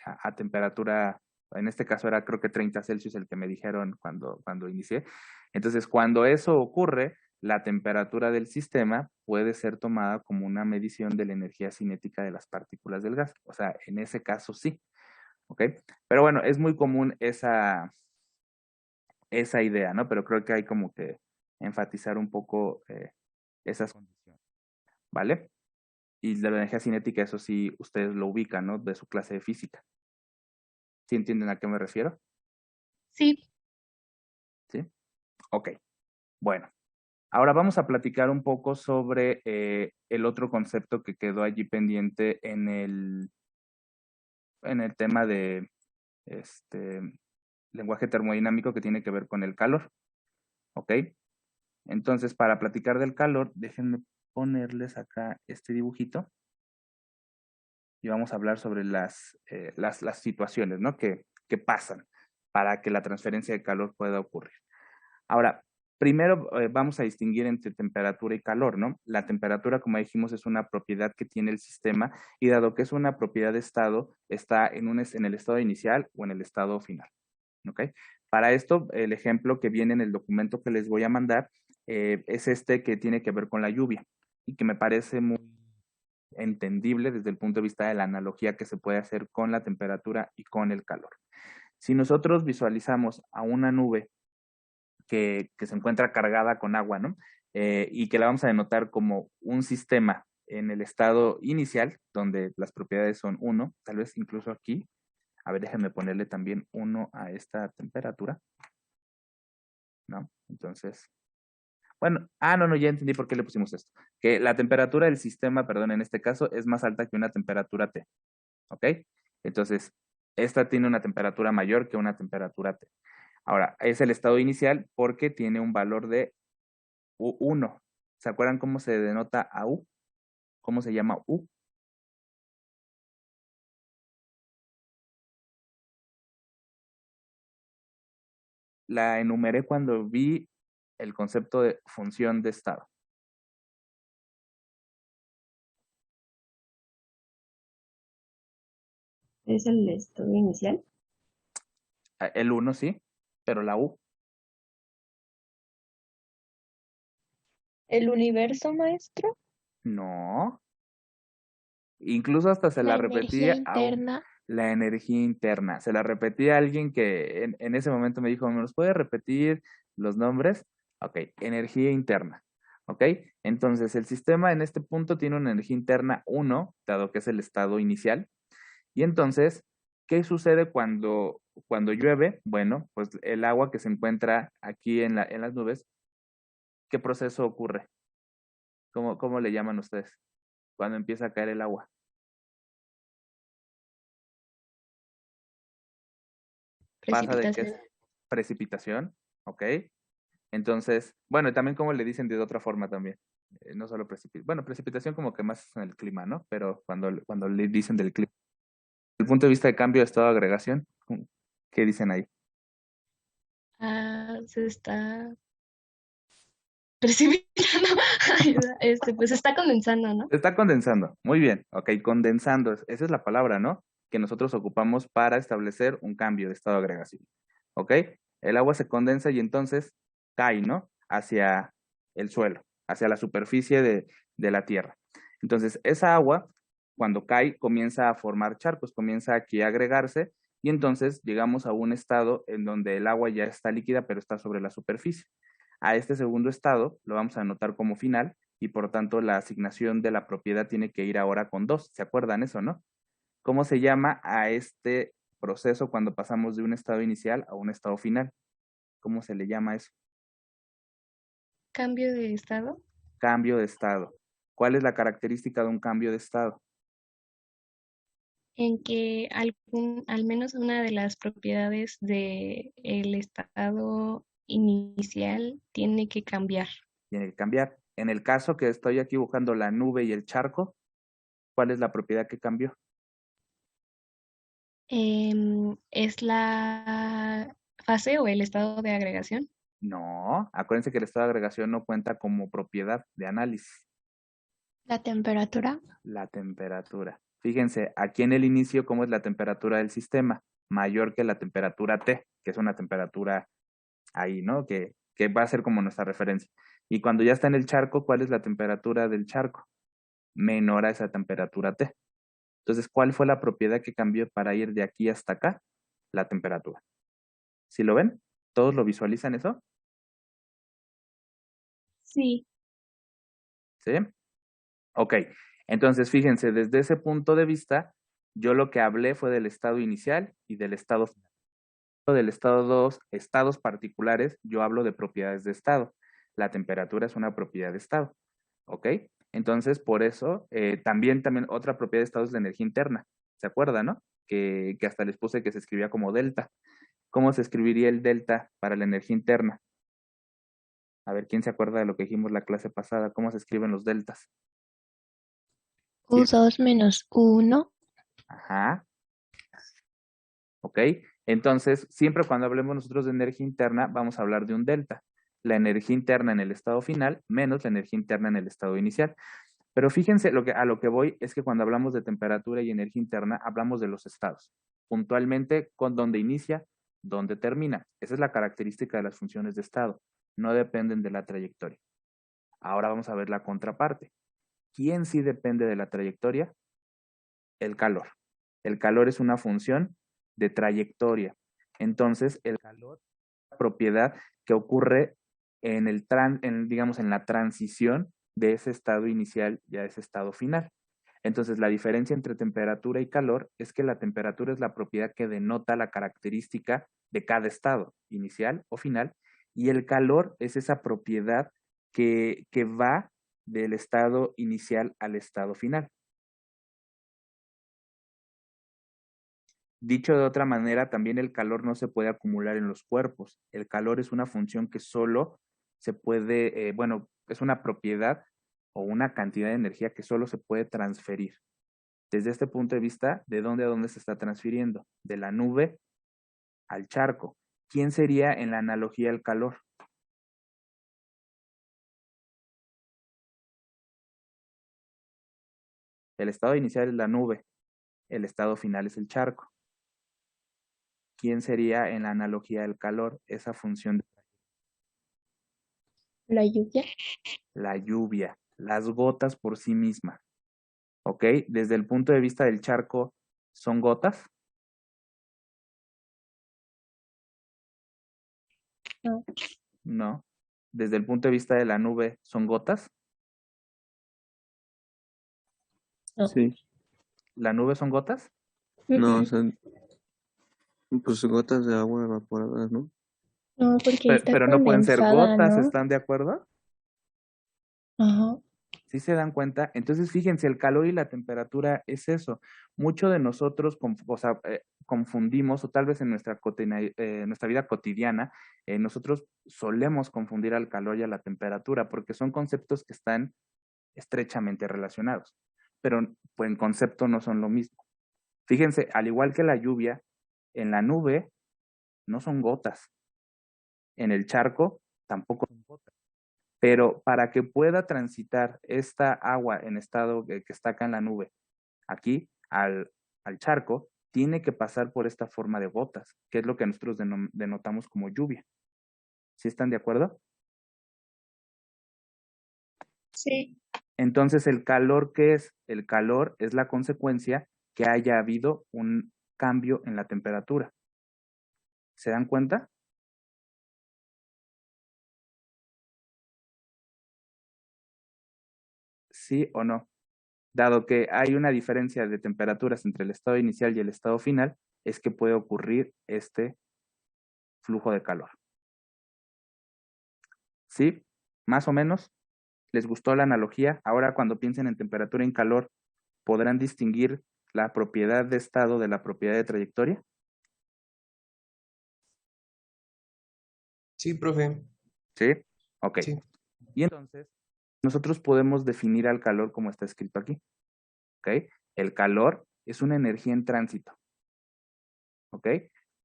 a temperatura, en este caso era creo que 30 Celsius el que me dijeron cuando inicié. Entonces, cuando eso ocurre, la temperatura del sistema puede ser tomada como una medición de la energía cinética de las partículas del gas. O sea, en ese caso sí. ¿Ok? Pero bueno, es muy común esa idea, ¿no? Pero creo que hay como que enfatizar un poco esas condiciones. ¿Vale? Y de la energía cinética, eso sí, ustedes lo ubican, ¿no? De su clase de física. ¿Sí entienden a qué me refiero? Sí. ¿Sí? Ok. Bueno. Ahora vamos a platicar un poco sobre el otro concepto que quedó allí pendiente en el tema de lenguaje termodinámico que tiene que ver con el calor. ¿Ok? Entonces, para platicar del calor, déjenme ponerles acá este dibujito y vamos a hablar sobre las situaciones, ¿no? que pasan para que la transferencia de calor pueda ocurrir. Ahora, primero vamos a distinguir entre temperatura y calor, ¿no? La temperatura, como dijimos, es una propiedad que tiene el sistema y dado que es una propiedad de estado, está en el estado inicial o en el estado final, ¿ok? Para esto, el ejemplo que viene en el documento que les voy a mandar es este que tiene que ver con la lluvia y que me parece muy entendible desde el punto de vista de la analogía que se puede hacer con la temperatura y con el calor. Si nosotros visualizamos a una nube que se encuentra cargada con agua, ¿no? Y que la vamos a denotar como un sistema en el estado inicial, donde las propiedades son 1, tal vez incluso aquí. A ver, déjenme ponerle también 1 a esta temperatura, ¿no? Entonces, bueno, no, ya entendí por qué le pusimos esto. Que la temperatura del sistema, perdón, en este caso, es más alta que una temperatura T, ¿ok? Entonces, esta tiene una temperatura mayor que una temperatura T. Ahora, es el estado inicial porque tiene un valor de U1. ¿Se acuerdan cómo se denota a U? ¿Cómo se llama U? la enumeré cuando vi el concepto de función de estado. ¿Es el estado inicial? El 1 sí, pero la U. ¿El universo, maestro? No. Incluso hasta se la La energía repetía a interna. la energía interna. Se la repetía a alguien que en ese momento me dijo, ¿me los puede repetir los nombres? Ok, energía interna. Ok, entonces el sistema en este punto tiene una energía interna 1, dado que es el estado inicial. Y entonces, ¿qué sucede cuando llueve? Bueno, pues el agua que se encuentra aquí en las nubes, ¿qué proceso ocurre? ¿Cómo le llaman ustedes? Cuando empieza a caer el agua. Pasa de que es Precipitación. precipitación, ¿ok? Entonces, bueno, y también como le dicen de otra forma también. No solo precipitación. Bueno, precipitación como que más en el clima, ¿no? Pero cuando le dicen del clima. Desde el punto de vista de cambio de estado de agregación, ¿qué dicen ahí? Se está precipitando. Ayuda. Pues se está condensando, ¿no? Se está condensando. Muy bien, ok, condensando. Esa es la palabra, ¿no? Que nosotros ocupamos para establecer un cambio de estado de agregación. ¿Ok? El agua se condensa y entonces cae, ¿no? Hacia el suelo, hacia la superficie de la tierra. Entonces, esa agua, cuando cae, comienza a formar charcos, comienza aquí a agregarse y entonces llegamos a un estado en donde el agua ya está líquida, pero está sobre la superficie. A este segundo estado lo vamos a anotar como final y por tanto la asignación de la propiedad tiene que ir ahora con 2. ¿Se acuerdan eso, no? ¿Cómo se llama a este proceso cuando pasamos de un estado inicial a un estado final? ¿Cómo se le llama eso? Cambio de estado. Cambio de estado. ¿Cuál es la característica de un cambio de estado? En que al menos una de las propiedades del estado inicial tiene que cambiar. Tiene que cambiar. En el caso que estoy aquí buscando la nube y el charco, ¿cuál es la propiedad que cambió? ¿Es la fase o el estado de agregación? No, acuérdense que el estado de agregación no cuenta como propiedad de análisis. La temperatura. La temperatura. Fíjense, aquí en el inicio, ¿cómo es la temperatura del sistema? Mayor que la temperatura T, que es una temperatura ahí, ¿no? Que va a ser como nuestra referencia. Y cuando ya está en el charco, ¿cuál es la temperatura del charco? Menor a esa temperatura T. Entonces, ¿cuál fue la propiedad que cambió para ir de aquí hasta acá? La temperatura. ¿Sí lo ven? ¿Todos lo visualizan eso? Sí. ¿Sí? Ok. Entonces, fíjense, desde ese punto de vista, yo lo que hablé fue del estado inicial y del estado final. Del estado 2, estados particulares, yo hablo de propiedades de estado. La temperatura es una propiedad de estado. ¿Ok? Entonces, por eso, también otra propiedad de estado es la energía interna. ¿Se acuerdan, no? Que hasta les puse que se escribía como delta. ¿Cómo se escribiría el delta para la energía interna? A ver, ¿quién se acuerda de lo que dijimos la clase pasada? ¿Cómo se escriben los deltas? U2 menos U1. Ajá. ¿Ok? Entonces, siempre cuando hablemos nosotros de energía interna, vamos a hablar de un delta. La energía interna en el estado final menos la energía interna en el estado inicial. Pero fíjense, a lo que voy es que cuando hablamos de temperatura y energía interna, hablamos de los estados. Puntualmente, con dónde inicia, dónde termina. Esa es la característica de las funciones de estado. No dependen de la trayectoria. Ahora vamos a ver la contraparte. ¿Quién sí depende de la trayectoria? El calor. El calor es una función de trayectoria. Entonces, el calor es una propiedad que ocurre digamos, en la transición de ese estado inicial y a ese estado final. Entonces, la diferencia entre temperatura y calor es que la temperatura es la propiedad que denota la característica de cada estado, inicial o final, y el calor es esa propiedad que va del estado inicial al estado final. Dicho de otra manera, también el calor no se puede acumular en los cuerpos. El calor es una función que solo se puede, es una propiedad o una cantidad de energía que solo se puede transferir. Desde este punto de vista, ¿de dónde a dónde se está transfiriendo? De la nube al charco. ¿quién sería en la analogía del calor? El estado inicial es la nube, el estado final es el charco. ¿Quién sería en la analogía del calor esa función de La lluvia. la lluvia, las gotas por sí mismas? ¿Ok? Desde el punto de vista del charco, ¿son gotas? No. No. Desde el punto de vista de la nube, ¿son gotas? No. Sí. ¿La nube son gotas? No, son pues gotas de agua evaporadas, ¿no? No, porque está Pero no pueden ser condensada, gotas, ¿no? ¿están de acuerdo? Ajá. ¿Sí se dan cuenta? Entonces, fíjense, el calor y la temperatura es eso. Mucho de nosotros confundimos, o tal vez en nuestra vida cotidiana, nosotros solemos confundir al calor y a la temperatura, porque son conceptos que están estrechamente relacionados, pero pues, en concepto no son lo mismo. Fíjense, al igual que la lluvia, en la nube no son gotas, en el charco tampoco son gotas. Pero para que pueda transitar esta agua en estado que está acá en la nube, aquí al charco, tiene que pasar por esta forma de gotas, que es lo que nosotros denotamos como lluvia. ¿Sí están de acuerdo? Sí. Entonces, ¿el calor qué es? El calor es la consecuencia que haya habido un cambio en la temperatura. ¿Se dan cuenta? ¿Sí o no? Dado que hay una diferencia de temperaturas entre el estado inicial y el estado final, es que puede ocurrir este flujo de calor. ¿Sí? Más o menos. ¿Les gustó la analogía? Ahora cuando piensen en temperatura y en calor, ¿podrán distinguir la propiedad de estado de la propiedad de trayectoria? Sí, profe. ¿Sí? Ok. Sí. Y entonces, nosotros podemos definir al calor como está escrito aquí. ¿Ok? El calor es una energía en tránsito. ¿Ok?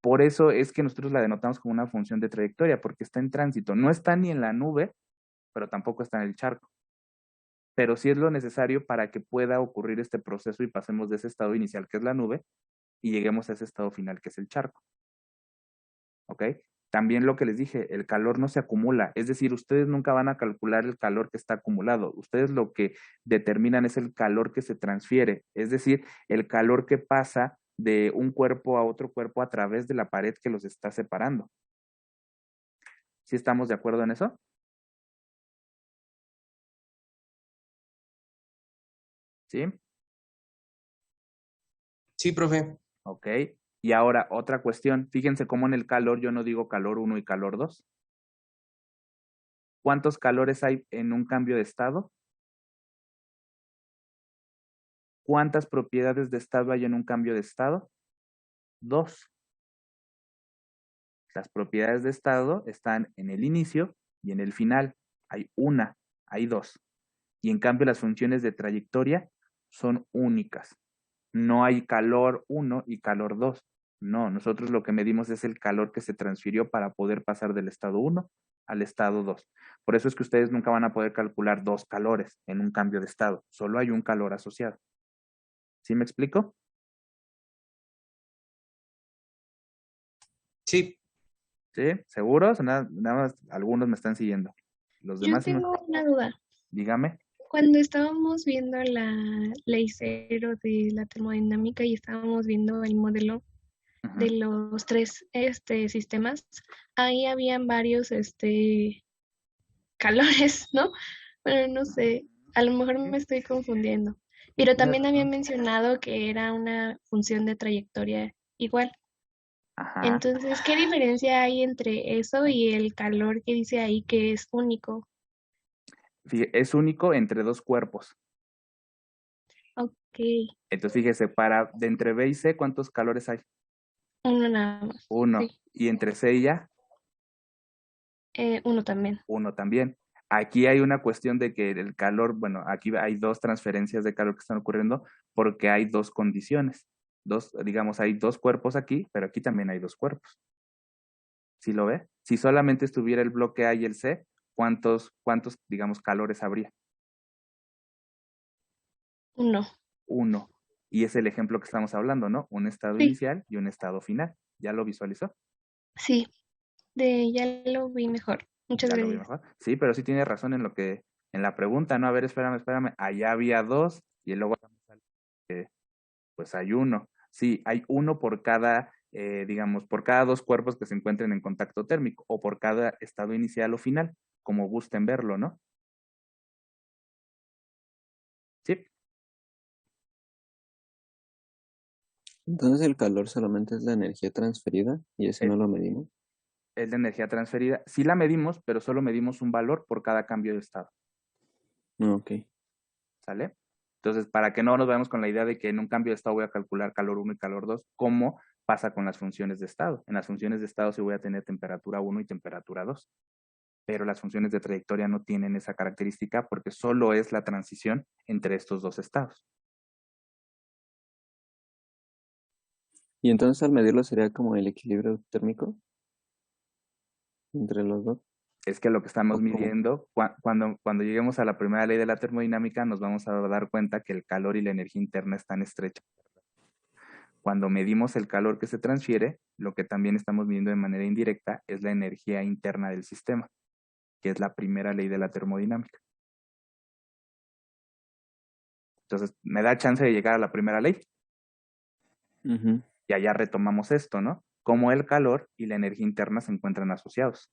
Por eso es que nosotros la denotamos como una función de trayectoria, porque está en tránsito. No está ni en la nube, pero tampoco está en el charco. Pero sí es lo necesario para que pueda ocurrir este proceso y pasemos de ese estado inicial, que es la nube, y lleguemos a ese estado final, que es el charco. ¿Ok? También lo que les dije, el calor no se acumula, es decir, ustedes nunca van a calcular el calor que está acumulado, ustedes lo que determinan es el calor que se transfiere, es decir, el calor que pasa de un cuerpo a otro cuerpo a través de la pared que los está separando. ¿Sí estamos de acuerdo en eso? ¿Sí? Sí, profe. Ok. Y ahora otra cuestión, fíjense cómo en el calor yo no digo calor 1 y calor 2. ¿Cuántos calores hay en un cambio de estado? ¿Cuántas propiedades de estado hay en un cambio de estado? 2. Las propiedades de estado están en el inicio y en el final. Hay una, hay 2. Y en cambio las funciones de trayectoria son únicas. No hay calor 1 y calor 2. No, nosotros lo que medimos es el calor que se transfirió para poder pasar del estado 1 al estado 2. Por eso es que ustedes nunca van a poder calcular 2 calores en un cambio de estado. Solo hay un calor asociado. ¿Sí me explico? Sí. ¿Sí? ¿Seguros? Nada más algunos me están siguiendo. Los Yo demás no. tengo una duda. Dígame. Cuando estábamos viendo la ley cero de la termodinámica y estábamos viendo el modelo de los tres sistemas, ahí habían varios calores, ¿no? Pero no sé, a lo mejor me estoy confundiendo. Pero también había mencionado que era una función de trayectoria igual. Ajá. Entonces, ¿qué diferencia hay entre eso y el calor que dice ahí que es único? Es único entre dos cuerpos. Ok, Entonces, fíjese, de entre B y C, ¿cuántos calores hay? uno nada más. Uno. Sí. Y entre C y A, Uno también. uno también. Aquí hay una cuestión de que el calor, bueno, aquí hay dos transferencias de calor que están ocurriendo porque hay dos condiciones. Digamos, hay dos cuerpos aquí, pero aquí también hay dos cuerpos. ¿Sí lo ve? Si solamente estuviera el bloque A y el C, ¿cuántos, digamos, calores habría? 1. 1. Y es el ejemplo que estamos hablando, ¿no? Un estado Sí, inicial y un estado final. ¿Ya lo visualizó? sí, ya lo vi mejor. Muchas Ya lo vi gracias. mejor. Sí, pero sí tiene razón en la pregunta, ¿no? A ver, espérame. Allá había 2 y luego pues hay 1. Sí, hay 1 por cada, digamos, por cada 2 cuerpos que se encuentren en contacto térmico o por cada estado inicial o final, como gusten verlo, ¿no? Sí, Entonces el calor solamente es la energía transferida y ese es, no lo medimos. es la energía transferida. Sí la medimos, pero solo medimos un valor por cada cambio de estado. Ok. ¿Sale? Entonces, para que no nos vayamos con la idea de que en un cambio de estado voy a calcular calor 1 y calor 2, ¿cómo pasa con las funciones de estado? En las funciones de estado sí voy a tener temperatura 1 y temperatura 2, pero las funciones de trayectoria no tienen esa característica porque solo es la transición entre estos dos estados. Y entonces al medirlo sería como el equilibrio térmico entre los dos. Es que lo que estamos ¿O cómo? midiendo, cuando lleguemos a la primera ley de la termodinámica, nos vamos a dar cuenta que el calor y la energía interna están estrechas. Cuando medimos el calor que se transfiere, lo que también estamos midiendo de manera indirecta es la energía interna del sistema, que es la primera ley de la termodinámica. Entonces, me da chance de llegar a la primera ley. Ujú. Y allá retomamos esto, ¿no? Cómo el calor y la energía interna se encuentran asociados.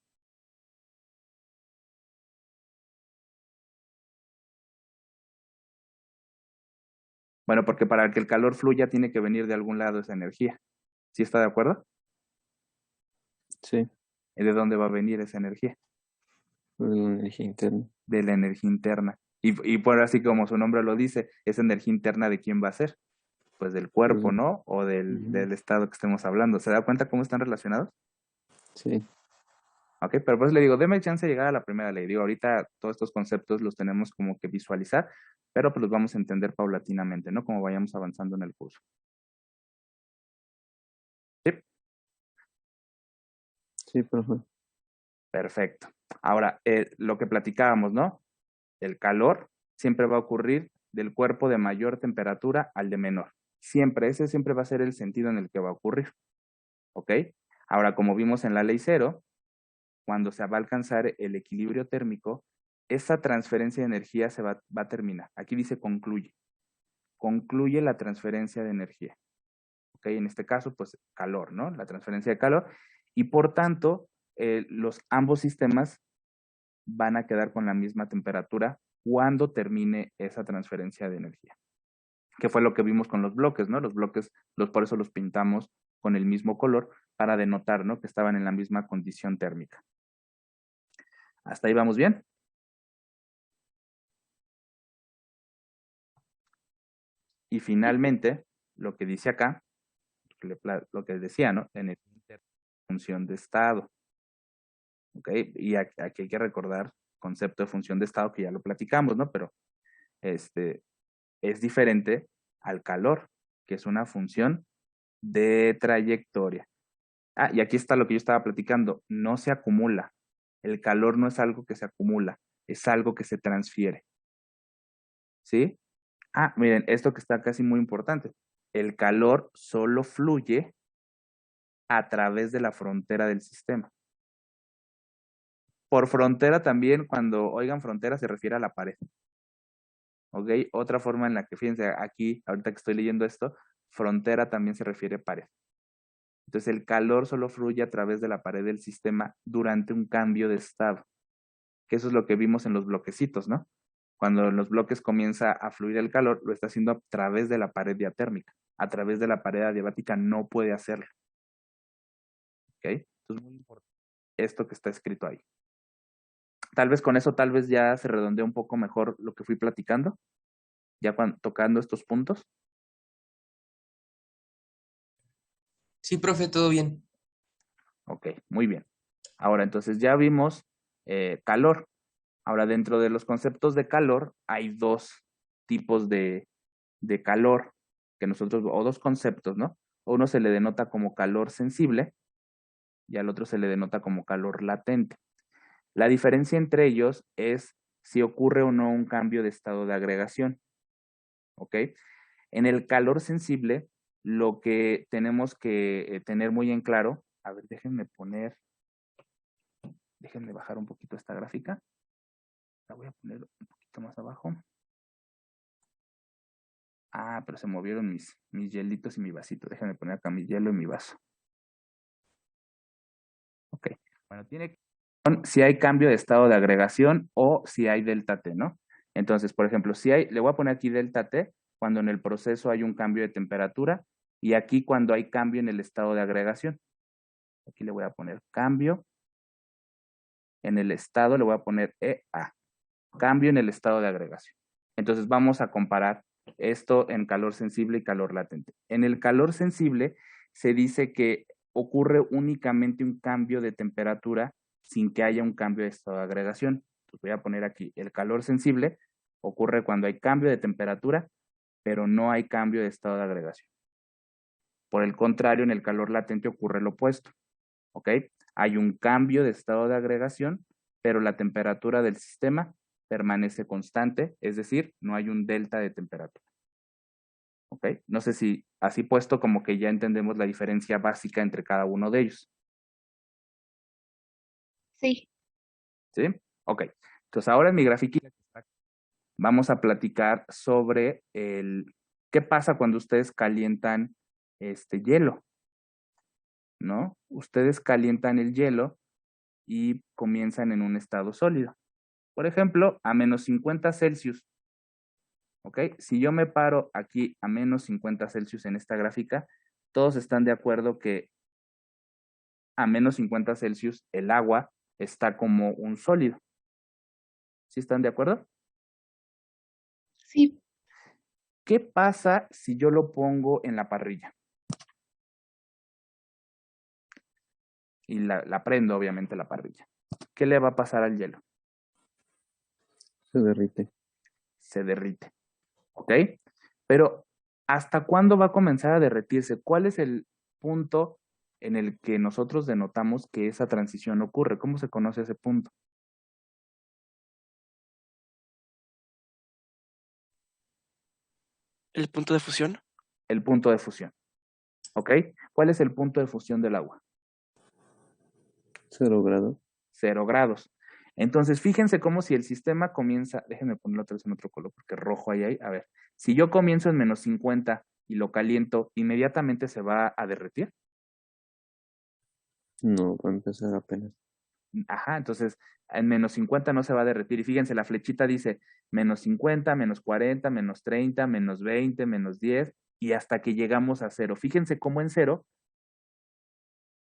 Bueno, porque para que el calor fluya tiene que venir de algún lado esa energía. ¿Sí está de acuerdo? Sí, ¿Y de dónde va a venir esa energía? pues la energía interna. De la energía interna. Y por así como su nombre lo dice, esa energía interna ¿de quién va a ser? Pues del Pues, cuerpo, ¿no? O ujú. del estado que estemos hablando. ¿Se da cuenta cómo están relacionados? Sí, Ok, pero pues le digo, deme chance de llegar a la primera ley. Digo, ahorita todos estos conceptos los tenemos como que visualizar, pero pues los vamos a entender paulatinamente, ¿no? Como vayamos avanzando en el curso. ¿Sí? sí, profe. Perfecto. Ahora, lo que platicábamos, ¿no? El calor siempre va a ocurrir del cuerpo de mayor temperatura al de menor. Siempre, ese siempre va a ser el sentido en el que va a ocurrir. ¿Ok? Ahora, como vimos en la ley cero, cuando se va a alcanzar el equilibrio térmico, esa transferencia de energía va a terminar. Aquí dice concluye. Concluye la transferencia de energía. ¿Ok? En este caso, pues calor, ¿no? La transferencia de calor. Y por tanto, ambos sistemas van a quedar con la misma temperatura cuando termine esa transferencia de energía. Que fue lo que vimos con los bloques, ¿no? Los bloques, por eso los pintamos con el mismo color para denotar, ¿no? Que estaban en la misma condición térmica. ¿Hasta ahí vamos bien? Y finalmente, lo que dice acá, lo que decía, ¿no? En función de estado. ¿Ok? Y aquí hay que recordar concepto de función de estado que ya lo platicamos, ¿no? Pero es diferente al calor, que es una función de trayectoria. Ah, y aquí está lo que yo estaba platicando. No se acumula. El calor no es algo que se acumula, es algo que se transfiere. ¿Sí? Ah, miren, esto que está casi muy importante. El calor solo fluye a través de la frontera del sistema. Por frontera también, cuando oigan frontera, se refiere a la pared. ¿Ok? Otra forma en la que, fíjense, aquí, ahorita que estoy leyendo esto, frontera también se refiere a pared. Entonces, el calor solo fluye a través de la pared del sistema durante un cambio de estado. Que eso es lo que vimos en los bloquecitos, ¿no? Cuando en los bloques comienza a fluir el calor, lo está haciendo a través de la pared diatérmica. A través de la pared adiabática no puede hacerlo. ¿Ok? Entonces, muy importante esto que está escrito ahí. Tal vez con eso, tal vez ya se redondea un poco mejor lo que fui platicando, ya tocando estos puntos. Sí, profe, todo bien. Ok, muy bien. Ahora, entonces ya vimos calor. Ahora, dentro de los conceptos de calor, hay dos tipos de calor que nosotros, o dos conceptos, ¿no? Uno se le denota como calor sensible y al otro se le denota como calor latente. La diferencia entre ellos es si ocurre o no un cambio de estado de agregación. ¿Ok? En el calor sensible, lo que tenemos que tener muy en claro, a ver, déjenme bajar un poquito esta gráfica. La voy a poner un poquito más abajo. Ah, pero se movieron mis hielitos y mi vasito. Déjenme poner acá mi hielo y mi vaso. Ok. Bueno, tiene que ver si hay cambio de estado de agregación o si hay delta T, ¿no? Entonces, por ejemplo, si hay, le voy a poner aquí delta T cuando en el proceso hay un cambio de temperatura y aquí cuando hay cambio en el estado de agregación. Aquí le voy a poner cambio. En el estado le voy a poner EA. Cambio en el estado de agregación. Entonces vamos a comparar esto en calor sensible y calor latente. En el calor sensible se dice que ocurre únicamente un cambio de temperatura sin que haya un cambio de estado de agregación. Entonces voy a poner aquí, el calor sensible ocurre cuando hay cambio de temperatura, pero no hay cambio de estado de agregación. Por el contrario, en el calor latente ocurre lo opuesto. ¿Ok? Hay un cambio de estado de agregación, pero la temperatura del sistema permanece constante, es decir, no hay un delta de temperatura. ¿Ok? No sé si así puesto como que ya entendemos la diferencia básica entre cada uno de ellos. Sí. ¿Sí? Ok. Entonces ahora en mi grafiquita vamos a platicar sobre qué pasa cuando ustedes calientan hielo, ¿no? Ustedes calientan el hielo y comienzan en un estado sólido. Por ejemplo, a menos 50 Celsius. ¿Ok? Si yo me paro aquí a menos 50 Celsius en esta gráfica, todos están de acuerdo que a menos 50 Celsius el agua está como un sólido. ¿Sí están de acuerdo? Sí. ¿Qué pasa si yo lo pongo en la parrilla? Y la prendo, obviamente, la parrilla. ¿Qué le va a pasar al hielo? Se derrite. Se derrite. ¿Ok? Pero, ¿hasta cuándo va a comenzar a derretirse? ¿Cuál es el punto en el que nosotros denotamos que esa transición ocurre? ¿Cómo se conoce ese punto? ¿El punto de fusión? El punto de fusión. ¿Ok? ¿Cuál es el punto de fusión del agua? 0 grados. 0 grados. Entonces, fíjense cómo si el sistema comienza, déjenme ponerlo otra vez en otro color, porque rojo ahí hay. A ver, si yo comienzo en menos 50 y lo caliento, ¿inmediatamente se va a derretir? No, va a empezar apenas. Ajá, entonces en menos 50 no se va a derretir. Y fíjense, la flechita dice menos 50, menos 40, menos 30, menos 20, menos 10 y hasta que llegamos a 0. Fíjense cómo en 0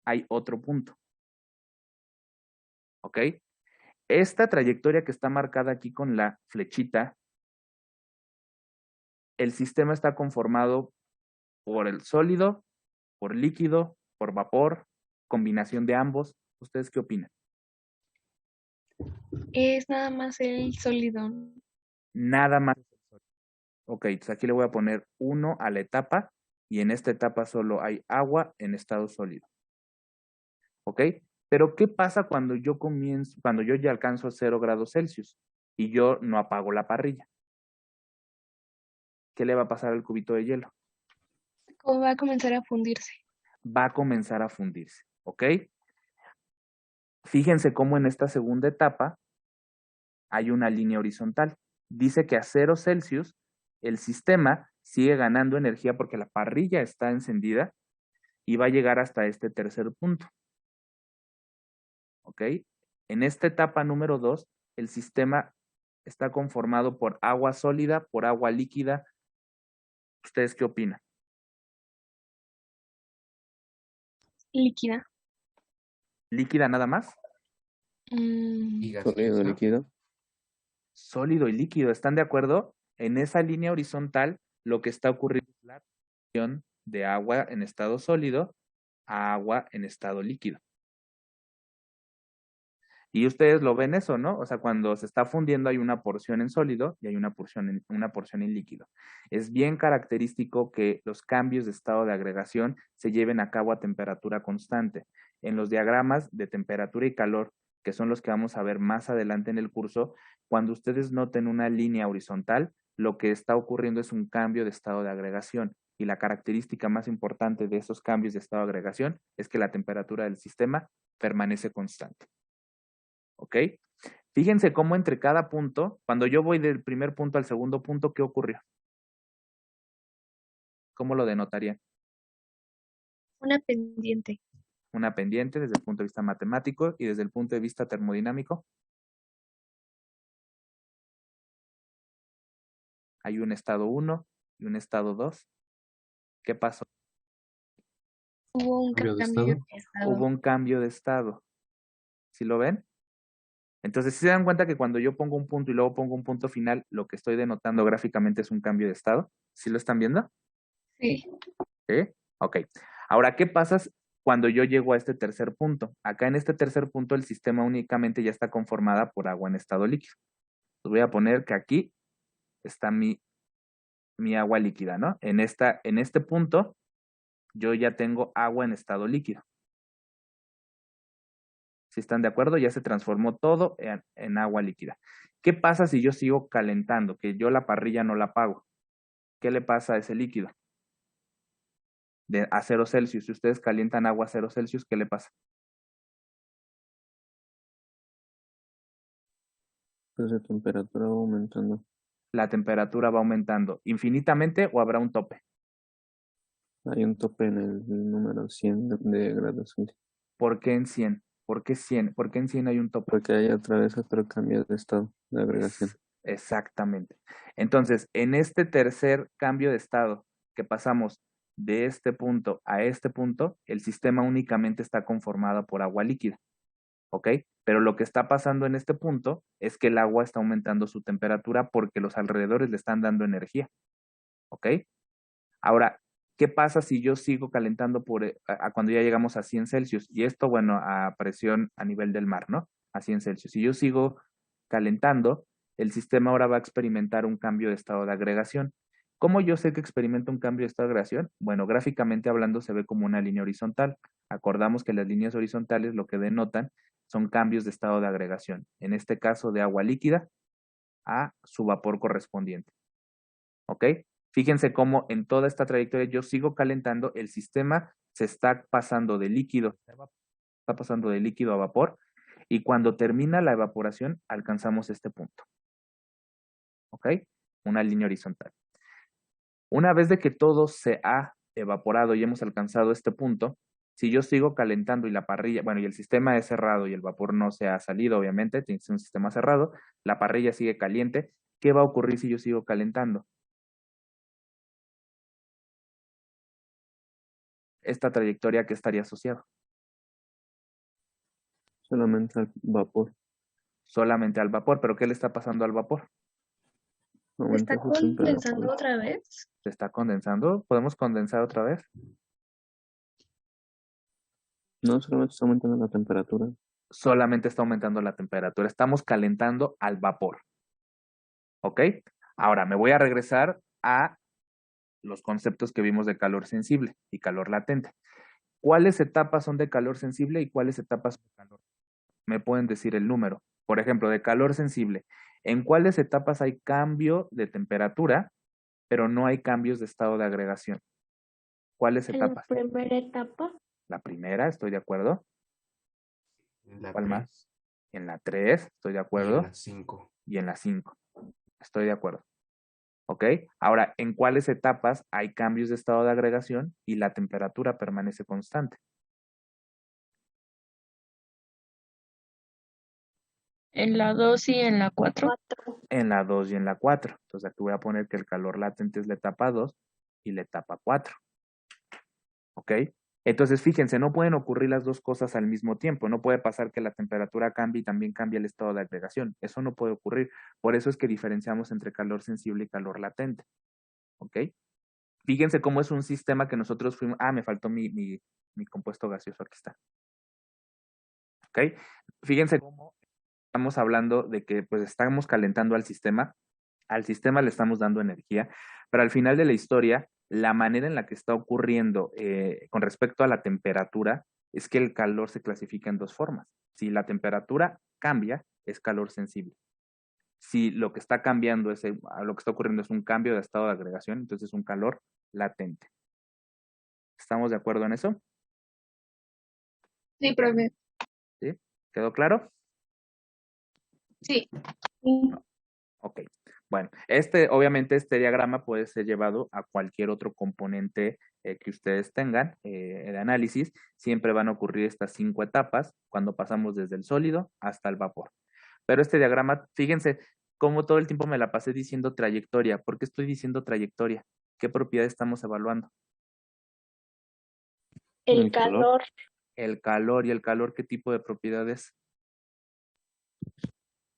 hay otro punto. ¿Ok? Esta trayectoria que está marcada aquí con la flechita, el sistema está conformado por el sólido, por líquido, por vapor, combinación de ambos. ¿Ustedes qué opinan? Es nada más el sólido. Nada más. Ok, entonces aquí le voy a poner 1 a la etapa y en esta etapa solo hay agua en estado sólido. ¿Ok? Pero ¿qué pasa cuando yo ya alcanzo 0 grados Celsius y yo no apago la parrilla? ¿Qué le va a pasar al cubito de hielo? ¿Cómo va a comenzar a fundirse? Va a comenzar a fundirse, ¿ok? Fíjense cómo en esta segunda etapa hay una línea horizontal. Dice que a 0 Celsius el sistema sigue ganando energía porque la parrilla está encendida y va a llegar hasta este tercer punto. ¿Ok? En esta etapa número 2, el sistema está conformado por agua sólida, por agua líquida. ¿Ustedes qué opinan? Líquida. ¿Líquida nada más? Sólido, líquido. Sólido y líquido, ¿están de acuerdo? En esa línea horizontal, lo que está ocurriendo es la transición de agua en estado sólido a agua en estado líquido. Y ustedes lo ven eso, ¿no? O sea, cuando se está fundiendo hay una porción en sólido y hay una porción en líquido. Es bien característico que los cambios de estado de agregación se lleven a cabo a temperatura constante. En los diagramas de temperatura y calor, que son los que vamos a ver más adelante en el curso, cuando ustedes noten una línea horizontal, lo que está ocurriendo es un cambio de estado de agregación. Y la característica más importante de esos cambios de estado de agregación es que la temperatura del sistema permanece constante. ¿Ok? Fíjense cómo entre cada punto, cuando yo voy del primer punto al segundo punto, ¿qué ocurrió? ¿Cómo lo denotarían? Una pendiente. Una pendiente desde el punto de vista matemático y desde el punto de vista termodinámico. Hay un estado 1 y un estado 2. ¿Qué pasó? Hubo un ¿Cambio de cambio estado? de estado. Hubo un cambio de estado. ¿Sí lo ven? Entonces, si se dan cuenta que cuando yo pongo un punto y luego pongo un punto final, lo que estoy denotando gráficamente es un cambio de estado. ¿Sí lo están viendo? Sí. ¿Sí? Ok. Ahora, ¿qué pasa cuando yo llego a este tercer punto? Acá en este tercer punto el sistema únicamente ya está conformada por agua en estado líquido. Les voy a poner que aquí está mi agua líquida, ¿no? En este punto yo ya tengo agua en estado líquido. Si están de acuerdo, ya se transformó todo en agua líquida. ¿Qué pasa si yo sigo calentando? Que yo la parrilla no la apago. ¿Qué le pasa a ese líquido? A 0 Celsius. Si ustedes calientan agua a 0 Celsius, ¿qué le pasa? Pues la temperatura va aumentando. La temperatura va aumentando infinitamente o habrá un tope. Hay un tope en el número 100 de grados Celsius. ¿Por qué en 100? ¿Por qué 100? ¿Por qué en 100 hay un tope? Porque hay otra vez otro cambio de estado de agregación. Exactamente. Entonces, en este tercer cambio de estado que pasamos de este punto a este punto, el sistema únicamente está conformado por agua líquida. ¿Ok? Pero lo que está pasando en este punto es que el agua está aumentando su temperatura porque los alrededores le están dando energía. ¿Ok? Ahora, ¿qué pasa si yo sigo calentando cuando ya llegamos a 100 Celsius? Y esto, bueno, a presión a nivel del mar, ¿no? A 100 Celsius. Si yo sigo calentando, el sistema ahora va a experimentar un cambio de estado de agregación. ¿Cómo yo sé que experimenta un cambio de estado de agregación? Bueno, gráficamente hablando se ve como una línea horizontal. Acordamos que las líneas horizontales lo que denotan son cambios de estado de agregación. En este caso de agua líquida a su vapor correspondiente. ¿Ok? Fíjense cómo en toda esta trayectoria yo sigo calentando, el sistema se está pasando de líquido, a vapor, y cuando termina la evaporación alcanzamos este punto. ¿Ok? Una línea horizontal. Una vez de que todo se ha evaporado y hemos alcanzado este punto, si yo sigo calentando y la parrilla, bueno, y el sistema es cerrado y el vapor no se ha salido, obviamente, tiene que ser un sistema cerrado, la parrilla sigue caliente, ¿qué va a ocurrir si yo sigo calentando? Esta trayectoria que estaría asociada. Solamente al vapor. Solamente al vapor, pero ¿qué le está pasando al vapor? ¿Se está condensando otra vez? ¿Se está condensando? ¿Podemos condensar otra vez? No, solamente está aumentando la temperatura. Solamente está aumentando la temperatura. Estamos calentando al vapor. ¿Ok? Ahora me voy a regresar a los conceptos que vimos de calor sensible y calor latente. ¿Cuáles etapas son de calor sensible y cuáles etapas son de calor? Me pueden decir el número. Por ejemplo, de calor sensible. ¿En cuáles etapas hay cambio de temperatura, pero no hay cambios de estado de agregación? ¿Cuáles etapas? En la primera etapa. La primera, estoy de acuerdo. ¿Cuál más? En la 3, estoy de acuerdo. Y en la 5. Y en la 5, estoy de acuerdo. ¿Ok? Ahora, ¿en cuáles etapas hay cambios de estado de agregación y la temperatura permanece constante? En la 2 y en la 4. En la 2 y en la 4. Entonces aquí voy a poner que el calor latente es la etapa 2 y la etapa 4. ¿Ok? Entonces, fíjense, no pueden ocurrir las dos cosas al mismo tiempo. No puede pasar que la temperatura cambie y también cambie el estado de agregación. Eso no puede ocurrir. Por eso es que diferenciamos entre calor sensible y calor latente. ¿Ok? Fíjense cómo es un sistema que nosotros fuimos... Ah, me faltó mi compuesto gaseoso. Aquí está. ¿Ok? Fíjense cómo estamos hablando de que pues estamos calentando al sistema le estamos dando energía, pero al final de la historia, la manera en la que está ocurriendo con respecto a la temperatura es que el calor se clasifica en dos formas. Si la temperatura cambia, es calor sensible. Si lo que está cambiando lo que está ocurriendo es un cambio de estado de agregación, entonces es un calor latente. ¿Estamos de acuerdo en eso? Sí, profe. ¿Sí? ¿Quedó claro? Sí. Ok. Bueno, obviamente este diagrama puede ser llevado a cualquier otro componente que ustedes tengan de análisis. Siempre van a ocurrir estas 5 etapas cuando pasamos desde el sólido hasta el vapor. Pero este diagrama, fíjense cómo todo el tiempo me la pasé diciendo trayectoria. ¿Por qué estoy diciendo trayectoria? ¿Qué propiedad estamos evaluando? El calor. El calor. ¿Y el calor qué tipo de propiedad es?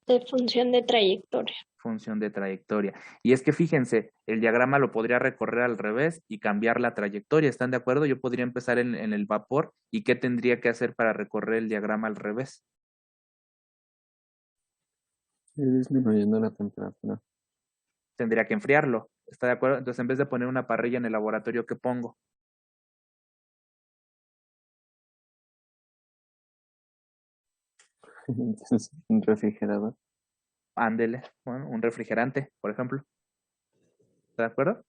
De función de trayectoria. Función de trayectoria. Y es que fíjense, el diagrama lo podría recorrer al revés y cambiar la trayectoria. ¿Están de acuerdo? Yo podría empezar en el vapor. ¿Y qué tendría que hacer para recorrer el diagrama al revés? Ir disminuyendo la temperatura. Tendría que enfriarlo. ¿Está de acuerdo? Entonces, en vez de poner una parrilla en el laboratorio, ¿qué pongo? Entonces, un refrigerador. Ándele, bueno, un refrigerante, por ejemplo. ¿Está de acuerdo?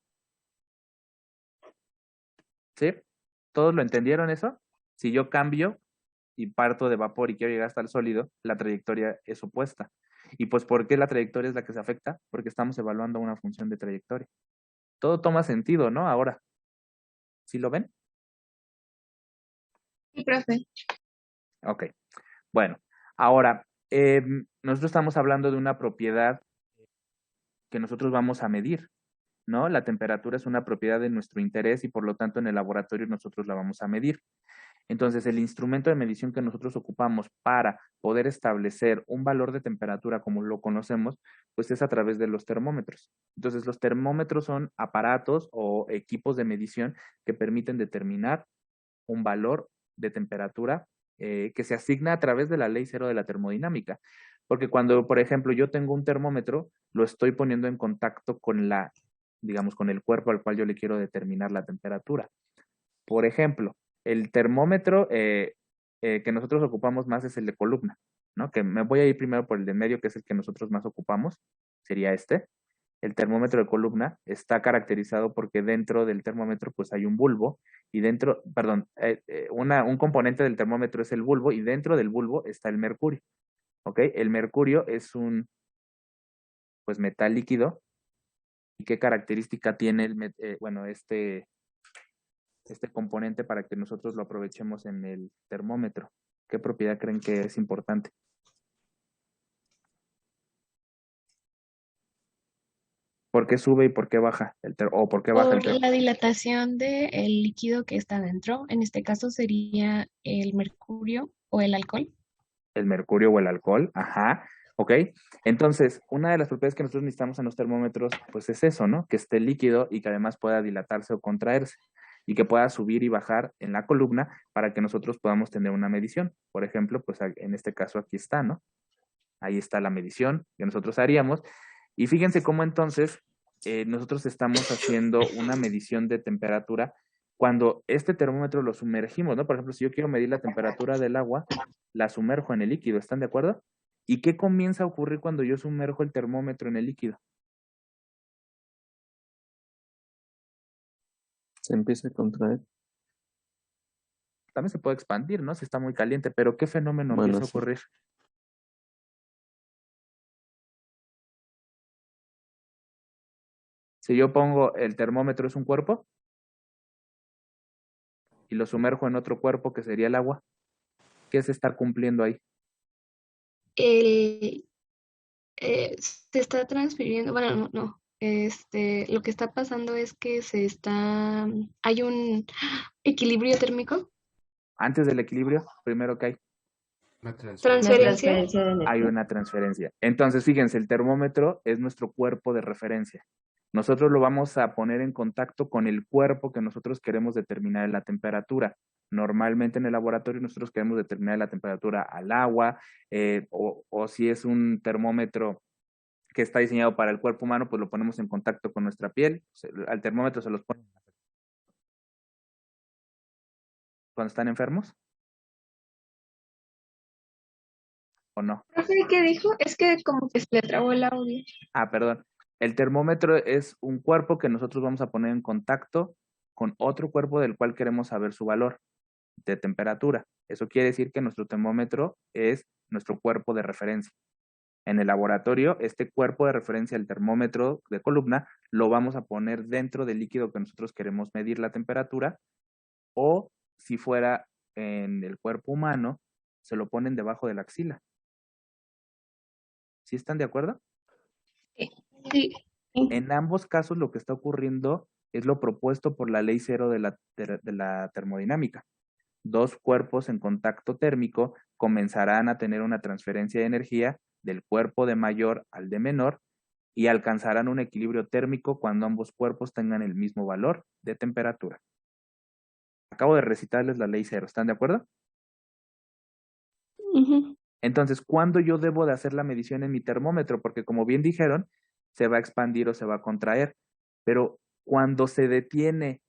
¿Sí? ¿Todos lo entendieron eso? Si yo cambio y parto de vapor y quiero llegar hasta el sólido, la trayectoria es opuesta. ¿Y pues por qué la trayectoria es la que se afecta? Porque estamos evaluando una función de trayectoria. Todo toma sentido, ¿no? Ahora, ¿sí lo ven? Sí, profe. Ok. Bueno, ahora, nosotros estamos hablando de una propiedad que nosotros vamos a medir, ¿no? La temperatura es una propiedad de nuestro interés y por lo tanto en el laboratorio nosotros la vamos a medir. Entonces, el instrumento de medición que nosotros ocupamos para poder establecer un valor de temperatura como lo conocemos, pues es a través de los termómetros. Entonces, los termómetros son aparatos o equipos de medición que permiten determinar un valor de temperatura que se asigna a través de la ley cero de la termodinámica. Porque cuando, por ejemplo, yo tengo un termómetro, lo estoy poniendo en contacto con digamos, con el cuerpo al cual yo le quiero determinar la temperatura. Por ejemplo, el termómetro que nosotros ocupamos más es el de columna, ¿no? Que me voy a ir primero por el de medio, que es el que nosotros más ocupamos, sería este. El termómetro de columna está caracterizado porque dentro del termómetro pues hay un bulbo y un componente del termómetro es el bulbo y dentro del bulbo está el mercurio, ¿ok? El mercurio es un pues metal líquido. ¿Y qué característica tiene este componente para que nosotros lo aprovechemos en el termómetro? ¿Qué propiedad creen que es importante? ¿Por qué sube y por qué baja o por qué baja el Por la dilatación del líquido que está dentro. En este caso sería el mercurio o el alcohol. El mercurio o el alcohol, ajá, ¿ok? Entonces, una de las propiedades que nosotros necesitamos en los termómetros, pues es eso, ¿no? Que esté líquido y que además pueda dilatarse o contraerse y que pueda subir y bajar en la columna para que nosotros podamos tener una medición. Por ejemplo, pues en este caso aquí está, ¿no? Ahí está la medición que nosotros haríamos. Y fíjense cómo entonces nosotros estamos haciendo una medición de temperatura cuando este termómetro lo sumergimos, ¿no? Por ejemplo, si yo quiero medir la temperatura del agua, la sumerjo en el líquido, ¿están de acuerdo? ¿Y qué comienza a ocurrir cuando yo sumerjo el termómetro en el líquido? Se empieza a contraer. También se puede expandir, ¿no? Si está muy caliente, pero ¿qué fenómeno Bueno, empieza a sí. ocurrir? Si yo pongo el termómetro es un cuerpo y lo sumerjo en otro cuerpo que sería el agua, ¿qué es estar cumpliendo ahí? Se está transfiriendo, bueno, no. Lo que está pasando es que hay un equilibrio térmico. Antes del equilibrio, primero que hay Una Transferencia. de energía. hay una transferencia. Entonces, fíjense, el termómetro es nuestro cuerpo de referencia. Nosotros lo vamos a poner en contacto con el cuerpo que nosotros queremos determinar en la temperatura. Normalmente en el laboratorio nosotros queremos determinar la temperatura al agua, o si es un termómetro que está diseñado para el cuerpo humano, pues lo ponemos en contacto con nuestra piel. Al termómetro se los ponen cuando están enfermos, ¿o no? Profe, ¿qué dijo? Es que como que se le trabó el audio. Ah, perdón. El termómetro es un cuerpo que nosotros vamos a poner en contacto con otro cuerpo del cual queremos saber su valor de temperatura. Eso quiere decir que nuestro termómetro es nuestro cuerpo de referencia. En el laboratorio, este cuerpo de referencia, el termómetro de columna, lo vamos a poner dentro del líquido que nosotros queremos medir la temperatura, o si fuera en el cuerpo humano, se lo ponen debajo de la axila. ¿Sí están de acuerdo? Sí. En ambos casos lo que está ocurriendo es lo propuesto por la ley cero de la termodinámica. Dos cuerpos en contacto térmico comenzarán a tener una transferencia de energía del cuerpo de mayor al de menor y alcanzarán un equilibrio térmico cuando ambos cuerpos tengan el mismo valor de temperatura. Acabo de recitarles la ley cero, ¿están de acuerdo? Entonces, ¿cuándo yo debo de hacer la medición en mi termómetro? Porque como bien dijeron, se va a expandir o se va a contraer, pero cuando se detiene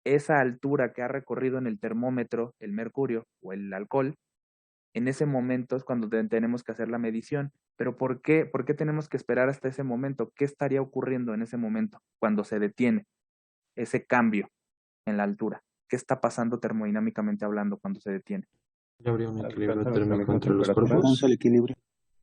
esa altura que ha recorrido en el termómetro el mercurio o el alcohol, en ese momento es cuando tenemos que hacer la medición. Pero ¿por qué? ¿Por qué tenemos que esperar hasta ese momento? ¿Qué estaría ocurriendo en ese momento cuando se detiene ese cambio en la altura? ¿Qué está pasando termodinámicamente hablando cuando se detiene? ¿Ya habría un equilibrio Alcanza la térmico misma entre los temperatura. cuerpos? Alcanza el equilibrio.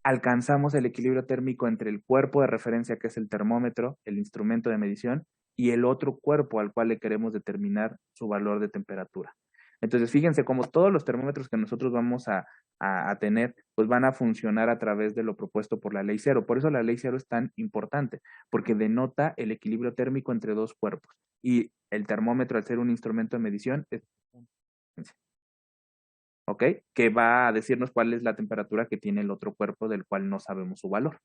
Alcanzamos el equilibrio térmico entre el cuerpo de referencia, que es el termómetro, el instrumento de medición, y el otro cuerpo al cual le queremos determinar su valor de temperatura. Entonces, fíjense cómo todos los termómetros que nosotros vamos a tener, pues van a funcionar a través de lo propuesto por la ley cero. Por eso la ley cero es tan importante, porque denota el equilibrio térmico entre dos cuerpos. Y el termómetro, al ser un instrumento de medición, es ¿ok? Que va a decirnos cuál es la temperatura que tiene el otro cuerpo del cual no sabemos su valor.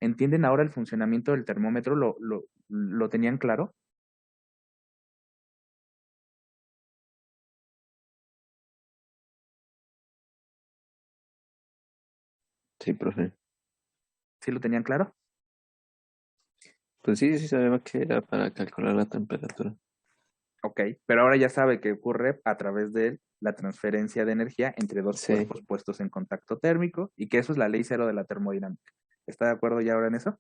¿Entienden ahora el funcionamiento del termómetro? ¿Lo tenían claro? Sí, profe. ¿Sí lo tenían claro? Pues sí, sí sabemos que era para calcular la temperatura. Ok, pero ahora ya sabe que ocurre a través de la transferencia de energía entre dos Sí, cuerpos puestos en contacto térmico y que eso es la ley cero de la termodinámica. ¿Está de acuerdo ya ahora en eso?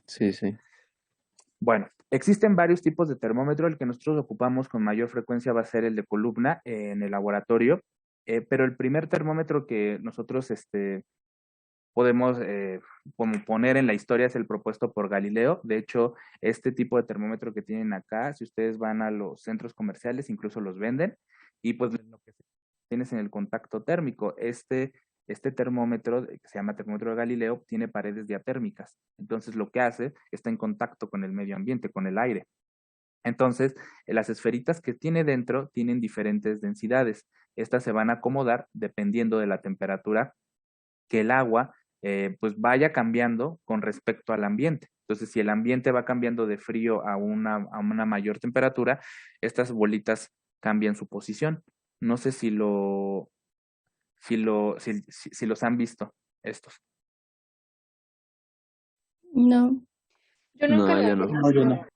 sí, sí. Bueno, existen varios tipos de termómetro. El que nosotros ocupamos con mayor frecuencia va a ser el de columna en el laboratorio, pero el primer termómetro que nosotros podemos como poner en la historia es el propuesto por Galileo. De hecho, este tipo de termómetro que tienen acá, si ustedes van a los centros comerciales, incluso los venden, y pues lo que tienes en el contacto térmico. Este termómetro, que se llama termómetro de Galileo, tiene paredes diatérmicas. Entonces, lo que hace, está en contacto con el medio ambiente, con el aire. Entonces, las esferitas que tiene dentro tienen diferentes densidades. Estas se van a acomodar dependiendo de la temperatura que el agua pues vaya cambiando con respecto al ambiente. Entonces, si el ambiente va cambiando de frío a una mayor temperatura, estas bolitas cambian su posición. No sé si los han visto estos. No. Yo nunca No, la yo no. vi. No, yo no.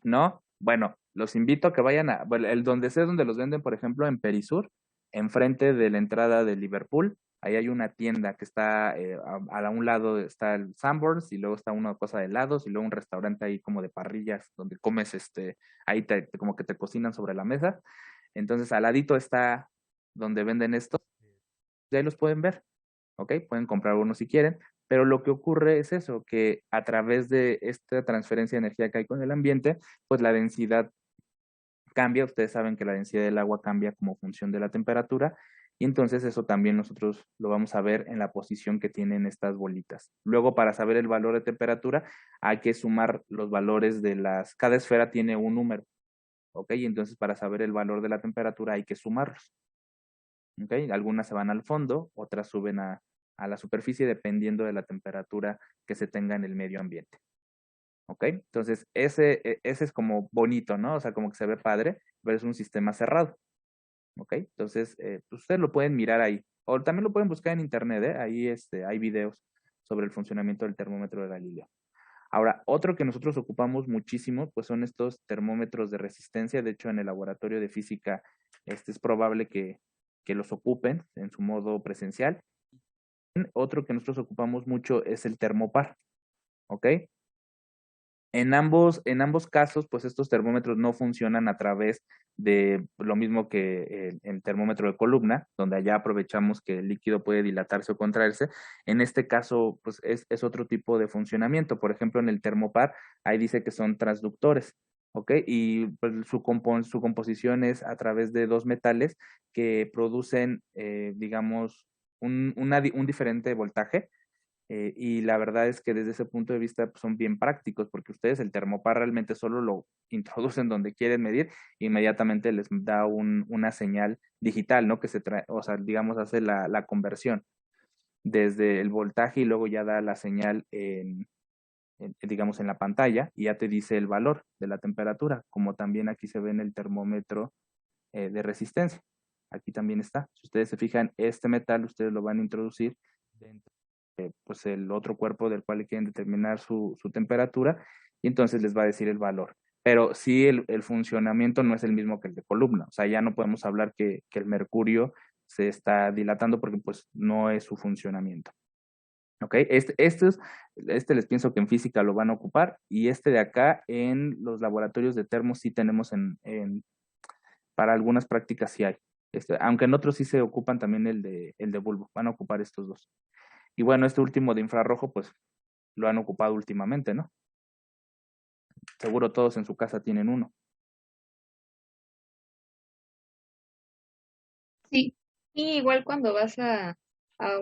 ¿No? Bueno, los invito a que vayan bueno, el donde sé donde los venden, por ejemplo, en Perisur, enfrente de la entrada de Liverpool. Ahí hay una tienda que está a un lado está el Sanborns y luego está una cosa de helados y luego un restaurante ahí como de parrillas donde comes ahí como que te cocinan sobre la mesa. Entonces al ladito está donde venden esto, y ahí los pueden ver, ¿ok? Pueden comprar uno si quieren, pero lo que ocurre es eso, que a través de esta transferencia de energía que hay con el ambiente, pues la densidad cambia. Ustedes saben que la densidad del agua cambia como función de la temperatura y entonces eso también nosotros lo vamos a ver en la posición que tienen estas bolitas. Luego, para saber el valor de temperatura, hay que sumar los valores cada esfera tiene un número, ¿ok? Y entonces para saber el valor de la temperatura hay que sumarlos, ¿ok? Algunas se van al fondo, otras suben a la superficie dependiendo de la temperatura que se tenga en el medio ambiente. ¿ok? Entonces, ese es como bonito, ¿no? O sea, como que se ve padre, pero es un sistema cerrado, ¿ok? Entonces, pues ustedes lo pueden mirar ahí. O también lo pueden buscar en internet, ¿eh? Ahí hay videos sobre el funcionamiento del termómetro de Galileo. Ahora, otro que nosotros ocupamos muchísimo, pues son estos termómetros de resistencia. De hecho, en el laboratorio de física, es probable que los ocupen en su modo presencial. Otro que nosotros ocupamos mucho es el termopar, ¿ok? En ambos casos, pues estos termómetros no funcionan a través de lo mismo que el termómetro de columna, donde allá aprovechamos que el líquido puede dilatarse o contraerse. En este caso, pues es otro tipo de funcionamiento. Por ejemplo, en el termopar, ahí dice que son transductores, ¿ok? Y pues, su composición es a través de dos metales que producen, digamos, un diferente voltaje, y la verdad es que desde ese punto de vista pues, son bien prácticos porque ustedes el termopar realmente solo lo introducen donde quieren medir, inmediatamente les da una señal digital, ¿no? Que se trae, o sea, digamos, hace la conversión desde el voltaje y luego ya da la señal digamos, en la pantalla y ya te dice el valor de la temperatura, como también aquí se ve en el termómetro de resistencia. Aquí también está. Si ustedes se fijan, este metal ustedes lo van a introducir dentro pues el otro cuerpo del cual le quieren determinar su temperatura y entonces les va a decir el valor. Pero sí el funcionamiento no es el mismo que el de columna, o sea, ya no podemos hablar que el mercurio se está dilatando porque pues no es su funcionamiento. ¿Ok? Este les pienso que en física lo van a ocupar y este de acá en los laboratorios de termos sí tenemos para algunas prácticas sí hay. Aunque en otros sí se ocupan también el de bulbo, van a ocupar estos dos. Y bueno, este último de infrarrojo, pues lo han ocupado últimamente, ¿no? Seguro todos en su casa tienen uno. Sí, y igual cuando vas a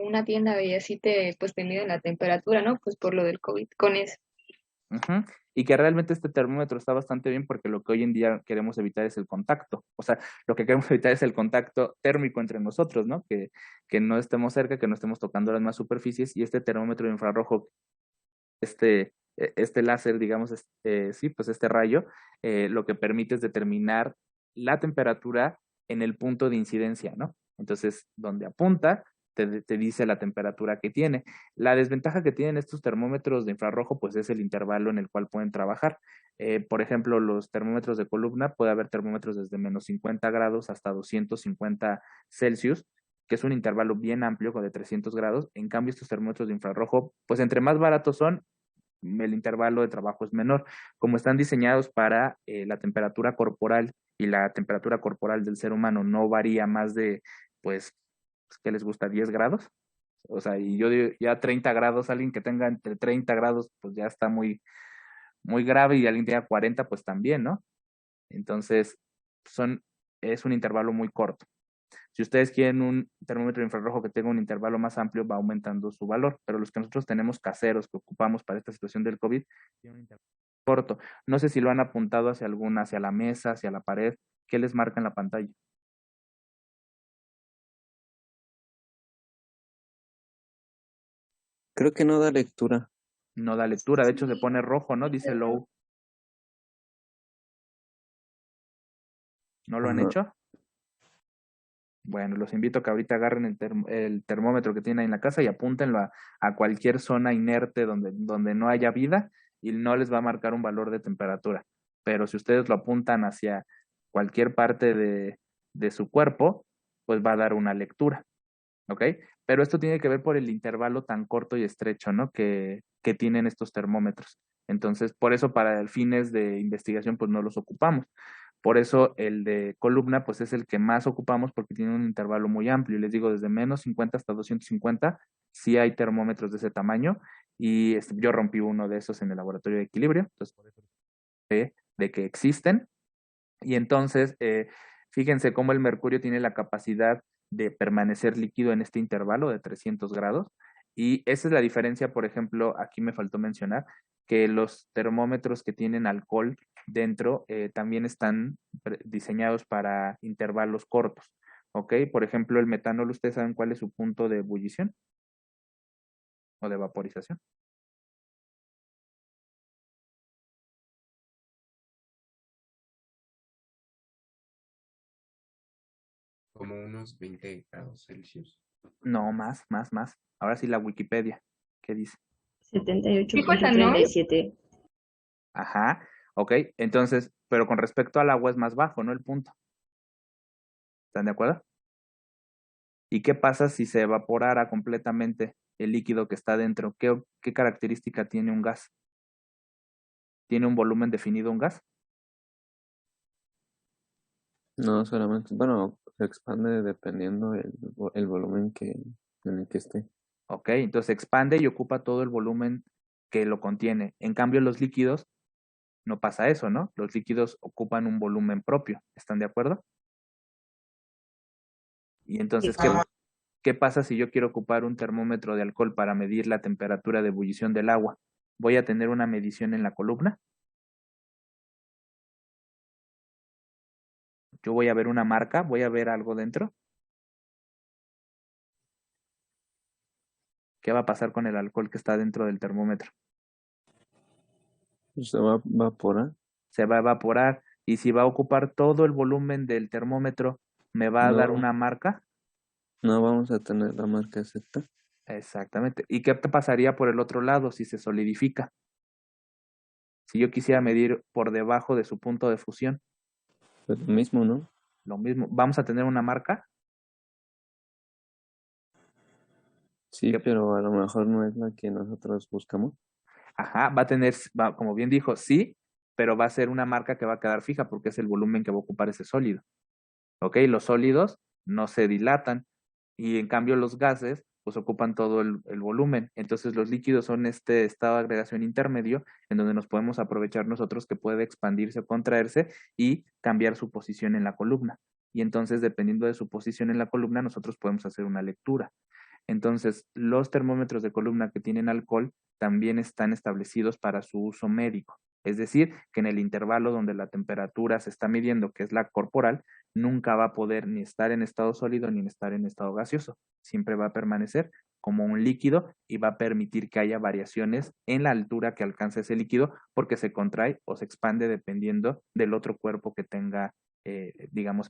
una tienda y así pues te miden la temperatura, ¿no? Pues por lo del COVID, con eso. Ujú. Y que realmente este termómetro está bastante bien porque lo que hoy en día queremos evitar es el contacto. O sea, lo que queremos evitar es el contacto térmico entre nosotros, ¿no? Que no estemos cerca, que no estemos tocando las más superficies. Y este termómetro de infrarrojo, este láser, digamos, sí, pues este rayo, lo que permite es determinar la temperatura en el punto de incidencia, ¿no? Entonces, donde apunta, te dice la temperatura que tiene. La desventaja que tienen estos termómetros de infrarrojo, pues es el intervalo en el cual pueden trabajar. Por ejemplo, los termómetros de columna, puede haber termómetros desde menos 50 grados hasta 250 Celsius, que es un intervalo bien amplio de 300 grados. En cambio, estos termómetros de infrarrojo, pues entre más baratos son, el intervalo de trabajo es menor. Como están diseñados para la temperatura corporal y la temperatura corporal del ser humano no varía más de, pues, ¿qué les gusta? 10 grados. O sea, y yo digo, ya 30 grados, alguien que tenga entre 30 grados, pues ya está muy, muy grave y alguien que tenga 40, pues también, ¿no? Entonces, es un intervalo muy corto. Si ustedes quieren un termómetro infrarrojo que tenga un intervalo más amplio, va aumentando su valor, pero los que nosotros tenemos caseros que ocupamos para esta situación del COVID, tienen un intervalo corto. No sé si lo han apuntado hacia la mesa, hacia la pared, ¿qué les marca en la pantalla? Creo que no da lectura. No da lectura, de hecho se pone rojo, ¿no? Dice low. ¿No lo han Ajá. hecho? Bueno, los invito a que ahorita agarren el termómetro que tienen ahí en la casa y apúntenlo a cualquier zona inerte donde no haya vida y no les va a marcar un valor de temperatura. Pero si ustedes lo apuntan hacia cualquier parte de su cuerpo, pues va a dar una lectura, ¿ok? Pero esto tiene que ver por el intervalo tan corto y estrecho, ¿no? Que tienen estos termómetros. Entonces, por eso para fines de investigación, pues no los ocupamos. Por eso el de columna, pues es el que más ocupamos porque tiene un intervalo muy amplio. Y les digo, desde menos 50 hasta 250, sí hay termómetros de ese tamaño. Y yo rompí uno de esos en el laboratorio de equilibrio. Entonces, por eso sé de que existen. Y entonces, fíjense cómo el mercurio tiene la capacidad de permanecer líquido en este intervalo de 300 grados. Y esa es la diferencia, por ejemplo, aquí me faltó mencionar que los termómetros que tienen alcohol dentro también están diseñados para intervalos cortos. ¿Ok? Por ejemplo, el metanol, ¿ustedes saben cuál es su punto de ebullición o de vaporización? como unos 20 grados Celsius. No, más. Ahora sí la Wikipedia. ¿Qué dice? Sí, pues, ¿no? 78.37. Ajá, ok. Entonces, pero con respecto al agua es más bajo, ¿no? El punto. ¿Están de acuerdo? ¿Y qué pasa si se evaporara completamente el líquido que está dentro? ¿Qué característica tiene un gas? ¿Tiene un volumen definido un gas? No, solamente, bueno, se expande dependiendo el volumen en el que esté. Ok, entonces se expande y ocupa todo el volumen que lo contiene. En cambio, los líquidos no pasa eso, ¿no? Los líquidos ocupan un volumen propio. ¿Están de acuerdo? Y entonces, ¿qué pasa si yo quiero ocupar un termómetro de alcohol para medir la temperatura de ebullición del agua? ¿Voy a tener una medición en la columna? Yo voy a ver una marca, voy a ver algo dentro. ¿Qué va a pasar con el alcohol que está dentro del termómetro? Se va a evaporar. Se va a evaporar y si va a ocupar todo el volumen del termómetro, ¿me va a dar No, una marca? no vamos a tener la marca exacta. Exactamente. ¿Y qué te pasaría por el otro lado si se solidifica? Si yo quisiera medir por debajo de su punto de fusión. Pues lo mismo, ¿no? Lo mismo. ¿Vamos a tener una marca? Sí, pero a lo mejor no es la que nosotros buscamos. Ajá, como bien dijo, sí, pero va a ser una marca que va a quedar fija porque es el volumen que va a ocupar ese sólido. ¿Ok? Los sólidos no se dilatan y en cambio los gases pues ocupan todo el volumen. Entonces los líquidos son este estado de agregación intermedio en donde nos podemos aprovechar nosotros que puede expandirse o contraerse y cambiar su posición en la columna. Y entonces dependiendo de su posición en la columna nosotros podemos hacer una lectura. Entonces, los termómetros de columna que tienen alcohol también están establecidos para su uso médico. Es decir, que en el intervalo donde la temperatura se está midiendo, que es la corporal, nunca va a poder ni estar en estado sólido ni estar en estado gaseoso. Siempre va a permanecer como un líquido y va a permitir que haya variaciones en la altura que alcanza ese líquido porque se contrae o se expande dependiendo del otro cuerpo que tenga, digamos.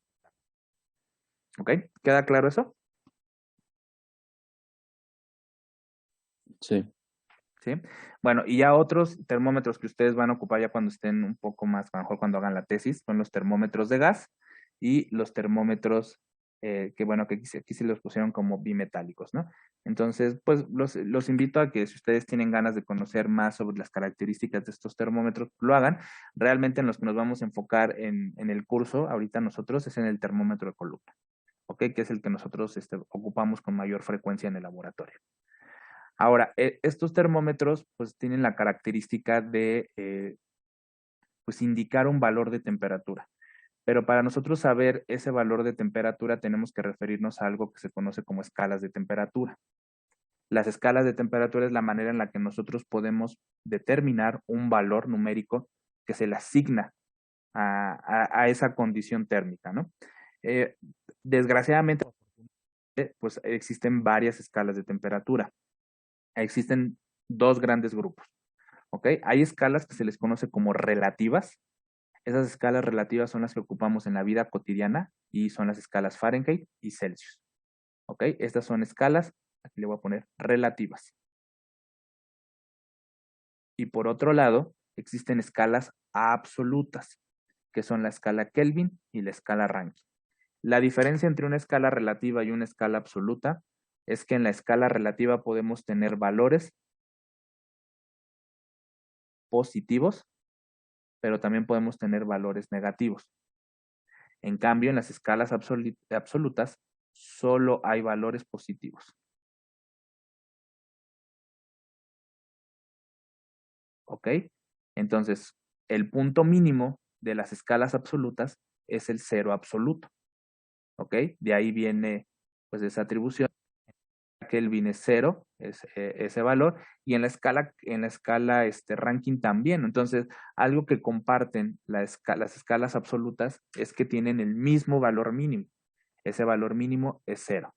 ¿Ok? ¿Queda claro eso? Sí. ¿Sí? Bueno, y ya otros termómetros que ustedes van a ocupar ya cuando estén un poco más, a lo mejor cuando hagan la tesis, son los termómetros de gas y los termómetros que bueno, que aquí sí los pusieron como bimetálicos, ¿no? Entonces, pues los invito a que si ustedes tienen ganas de conocer más sobre las características de estos termómetros, lo hagan. Realmente en los que nos vamos a enfocar en el curso, ahorita nosotros, es en el termómetro de columna, ¿ok? Que es el que nosotros ocupamos con mayor frecuencia en el laboratorio. Ahora, estos termómetros pues tienen la característica de pues indicar un valor de temperatura. Pero para nosotros saber ese valor de temperatura tenemos que referirnos a algo que se conoce como escalas de temperatura. Las escalas de temperatura es la manera en la que nosotros podemos determinar un valor numérico que se le asigna a esa condición térmica, ¿no? Desgraciadamente, pues existen varias escalas de temperatura. Existen dos grandes grupos, ¿ok? Hay escalas que se les conoce como relativas. Esas escalas relativas son las que ocupamos en la vida cotidiana y son las escalas Fahrenheit y Celsius, ¿ok? Estas son escalas, aquí le voy a poner relativas. Y por otro lado, existen escalas absolutas, que son la escala Kelvin y la escala Rankine. La diferencia entre una escala relativa y una escala absoluta es que en la escala relativa podemos tener valores positivos, pero también podemos tener valores negativos. En cambio, en las escalas absolutas, solo hay valores positivos. ¿Ok? Entonces, el punto mínimo de las escalas absolutas es el cero absoluto. ¿Ok? De ahí viene, pues, esa atribución. Kelvin es cero, ese valor, y en la escala Rankine también. Entonces, algo que comparten las escalas absolutas es que tienen el mismo valor mínimo. Ese valor mínimo es cero.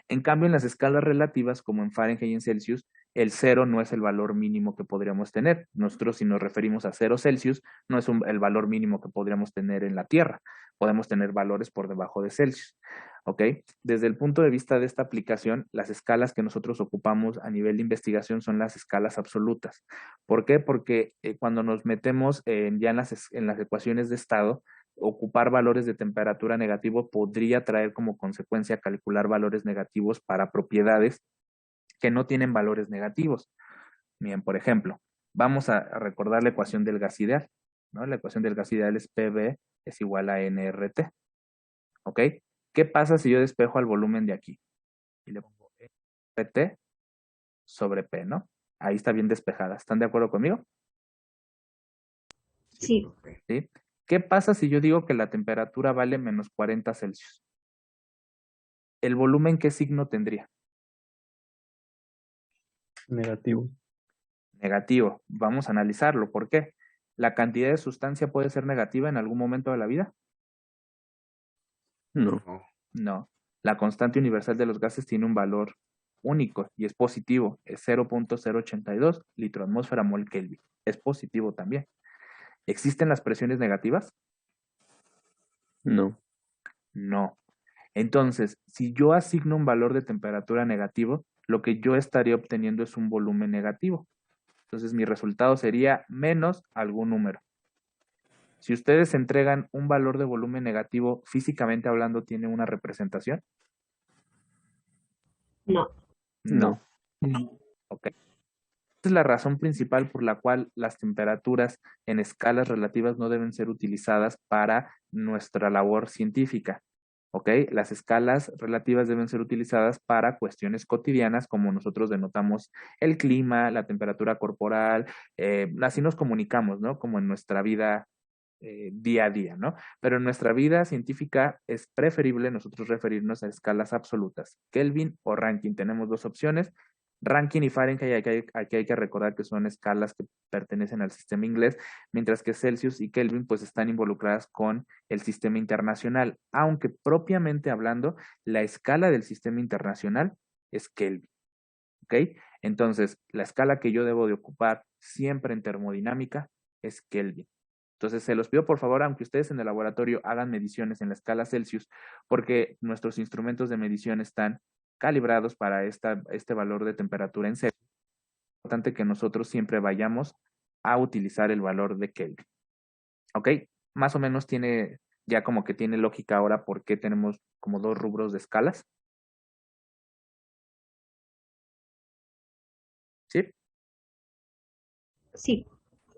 En cambio, en las escalas relativas, como en Fahrenheit y en Celsius, el cero no es el valor mínimo que podríamos tener. Nosotros, si nos referimos a 0 Celsius, no es el valor mínimo que podríamos tener en la Tierra. Podemos tener valores por debajo de Celsius. ¿ok? Desde el punto de vista de esta aplicación, las escalas que nosotros ocupamos a nivel de investigación son las escalas absolutas. ¿Por qué? Porque cuando nos metemos ya en las ecuaciones de estado, ocupar valores de temperatura negativo podría traer como consecuencia calcular valores negativos para propiedades que no tienen valores negativos. Bien, por ejemplo, vamos a recordar la ecuación del gas ideal, ¿no? La ecuación del gas ideal es PV es igual a nRT, ¿ok? ¿Qué pasa si yo despejo al volumen de aquí? Y le pongo PT sobre P, ¿no? Ahí está bien despejada. ¿Están de acuerdo conmigo? Sí. ¿Sí? ¿Qué pasa si yo digo que la temperatura vale menos 40 Celsius? ¿El volumen qué signo tendría? Negativo. Negativo. Vamos a analizarlo. ¿Por qué? ¿La cantidad de sustancia puede ser negativa en algún momento de la vida? No. No. La constante universal de los gases tiene un valor único y es positivo. Es 0.082 litro atmósfera mol Kelvin. Es positivo también. ¿Existen las presiones negativas? No. No. Entonces, si yo asigno un valor de temperatura negativo, lo que yo estaría obteniendo es un volumen negativo. Entonces, mi resultado sería menos algún número. Si ustedes entregan un valor de volumen negativo, físicamente hablando, ¿tiene una representación? No. No. Ok. Esta es la razón principal por la cual las temperaturas en escalas relativas no deben ser utilizadas para nuestra labor científica. ¿Ok? Las escalas relativas deben ser utilizadas para cuestiones cotidianas, como nosotros denotamos el clima, la temperatura corporal, así nos comunicamos, ¿no? Como en nuestra vida día a día, ¿no? Pero en nuestra vida científica es preferible nosotros referirnos a escalas absolutas, Kelvin o Rankine. Tenemos dos opciones, Rankine y Fahrenheit. Aquí hay que recordar que son escalas que pertenecen al sistema inglés, mientras que Celsius y Kelvin pues están involucradas con el sistema internacional, aunque propiamente hablando, la escala del sistema internacional es Kelvin, ¿ok? Entonces, la escala que yo debo de ocupar siempre en termodinámica es Kelvin. Entonces, se los pido por favor, aunque ustedes en el laboratorio hagan mediciones en la escala Celsius, porque nuestros instrumentos de medición están calibrados para este valor de temperatura en Celsius. Es importante que nosotros siempre vayamos a utilizar el valor de Kelvin. ¿Ok? Más o menos tiene, ya como que tiene lógica ahora por qué tenemos como dos rubros de escalas. ¿Sí? Sí.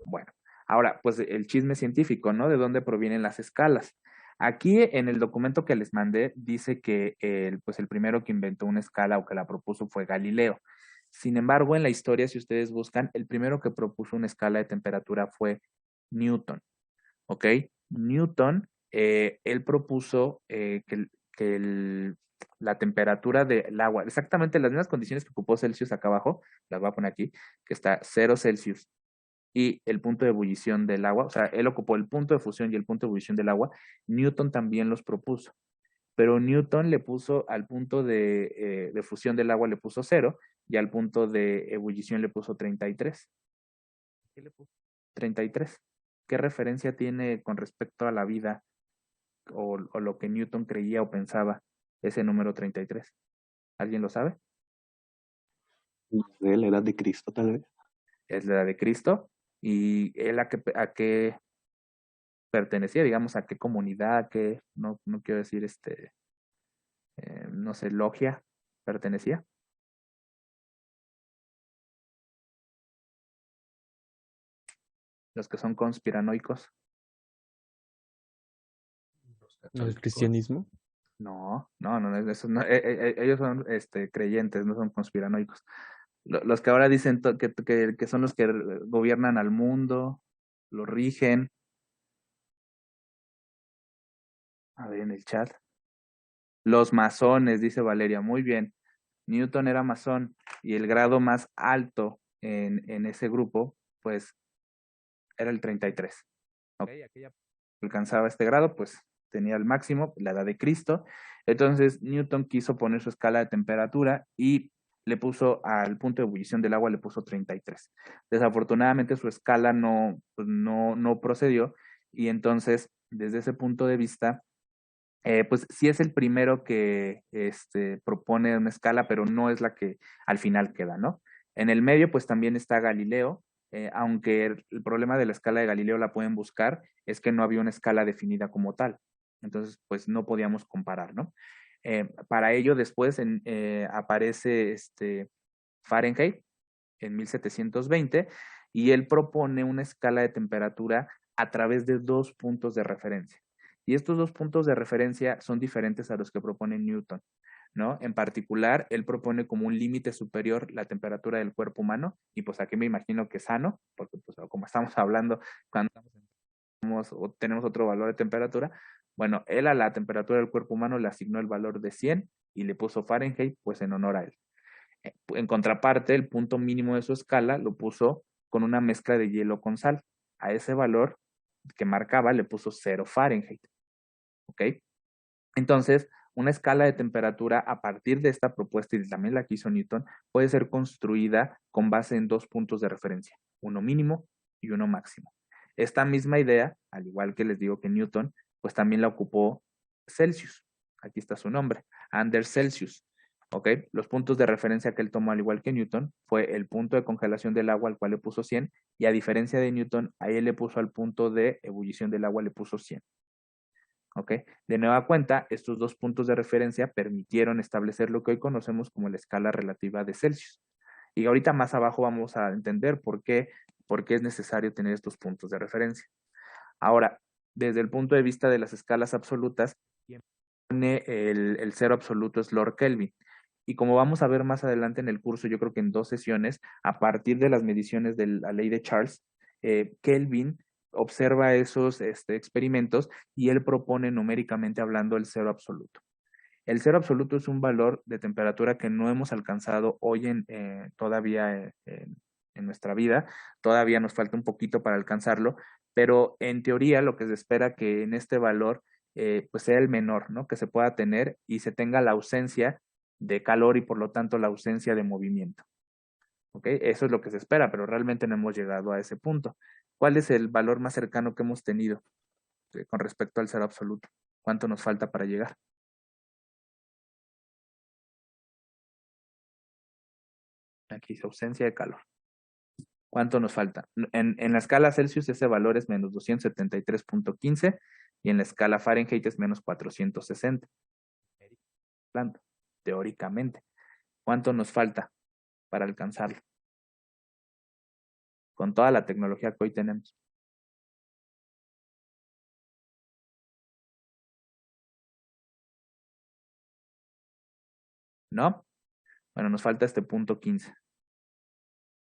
Bueno, ahora, pues el chisme científico, ¿no? ¿De dónde provienen las escalas? Aquí en el documento que les mandé dice que pues el primero que inventó una escala o que la propuso fue Galileo. Sin embargo, en la historia, si ustedes buscan, el primero que propuso una escala de temperatura fue Newton, ¿ok? Newton, él propuso la temperatura del agua, exactamente las mismas condiciones que ocupó Celsius acá abajo, las voy a poner aquí, que está 0 Celsius y el punto de ebullición del agua, o sea, él ocupó el punto de fusión y el punto de ebullición del agua, Newton también los propuso, pero Newton le puso al punto de fusión del agua le puso 0 y al punto de ebullición le puso 33. ¿Qué le puso? 33. ¿Qué referencia tiene con respecto a la vida o lo que Newton creía o pensaba ese número 33? ¿Alguien lo sabe? De la edad de Cristo, tal vez. Es la edad de Cristo. ¿Y él a qué pertenecía, digamos, a qué comunidad, no quiero decir, no sé, logia pertenecía? Los que son conspiranoicos. ¿El cristianismo? No, eso no, ellos son creyentes, no son conspiranoicos. Los que ahora dicen que son los que gobiernan al mundo, lo rigen. A ver en el chat. Los masones, dice Valeria, muy bien. Newton era masón y el grado más alto en ese grupo, pues, era el 33. ¿Ok? Aquella alcanzaba este grado, pues tenía el máximo, la edad de Cristo. Entonces, Newton quiso poner su escala de temperatura y le puso al punto de ebullición del agua, le puso 33. Desafortunadamente, su escala no procedió y entonces, desde ese punto de vista, Pues sí es el primero que propone una escala, pero no es la que al final queda, ¿no? En el medio, pues también está Galileo, aunque el problema de la escala de Galileo la pueden buscar, es que no había una escala definida como tal. Entonces, pues no podíamos comparar, ¿no? Para ello, después aparece Fahrenheit en 1720 y él propone una escala de temperatura a través de dos puntos de referencia. Y estos dos puntos de referencia son diferentes a los que propone Newton, ¿no? En particular, él propone como un límite superior la temperatura del cuerpo humano, y pues aquí me imagino que sano, porque pues como estamos hablando, cuando tenemos otro valor de temperatura, bueno, él a la temperatura del cuerpo humano le asignó el valor de 100 y le puso Fahrenheit, pues en honor a él. En contraparte, el punto mínimo de su escala lo puso con una mezcla de hielo con sal. A ese valor que marcaba le puso 0 Fahrenheit. ¿Ok? Entonces, una escala de temperatura a partir de esta propuesta y también la que hizo Newton puede ser construida con base en dos puntos de referencia, uno mínimo y uno máximo. Esta misma idea, al igual que les digo que Newton, pues también la ocupó Celsius. Aquí está su nombre, Anders Celsius. ¿Ok? Los puntos de referencia que él tomó, al igual que Newton, fue el punto de congelación del agua al cual le puso 100 y a diferencia de Newton, ahí él le puso al punto de ebullición del agua, le puso 100. ¿Ok? De nueva cuenta, estos dos puntos de referencia permitieron establecer lo que hoy conocemos como la escala relativa de Celsius. Y ahorita más abajo vamos a entender por qué es necesario tener estos puntos de referencia. Ahora, desde el punto de vista de las escalas absolutas, quien pone el cero absoluto es Lord Kelvin. Y como vamos a ver más adelante en el curso, yo creo que en 2 sesiones, a partir de las mediciones de la ley de Charles, Kelvin observa esos experimentos y él propone numéricamente hablando el cero absoluto. El cero absoluto es un valor de temperatura que no hemos alcanzado hoy todavía en nuestra vida. Todavía nos falta un poquito para alcanzarlo, pero en teoría lo que se espera que en este valor pues sea el menor, ¿no? Que se pueda tener y se tenga la ausencia de calor y por lo tanto la ausencia de movimiento. ¿Ok? Eso es lo que se espera, pero realmente no hemos llegado a ese punto. ¿Cuál es el valor más cercano que hemos tenido con respecto al cero absoluto? ¿Cuánto nos falta para llegar? Aquí es ausencia de calor. ¿Cuánto nos falta? En la escala Celsius ese valor es menos 273.15 y en la escala Fahrenheit es menos 460. Teóricamente. ¿Cuánto nos falta para alcanzarlo? Con toda la tecnología que hoy tenemos. ¿No? Bueno, nos falta este punto 15.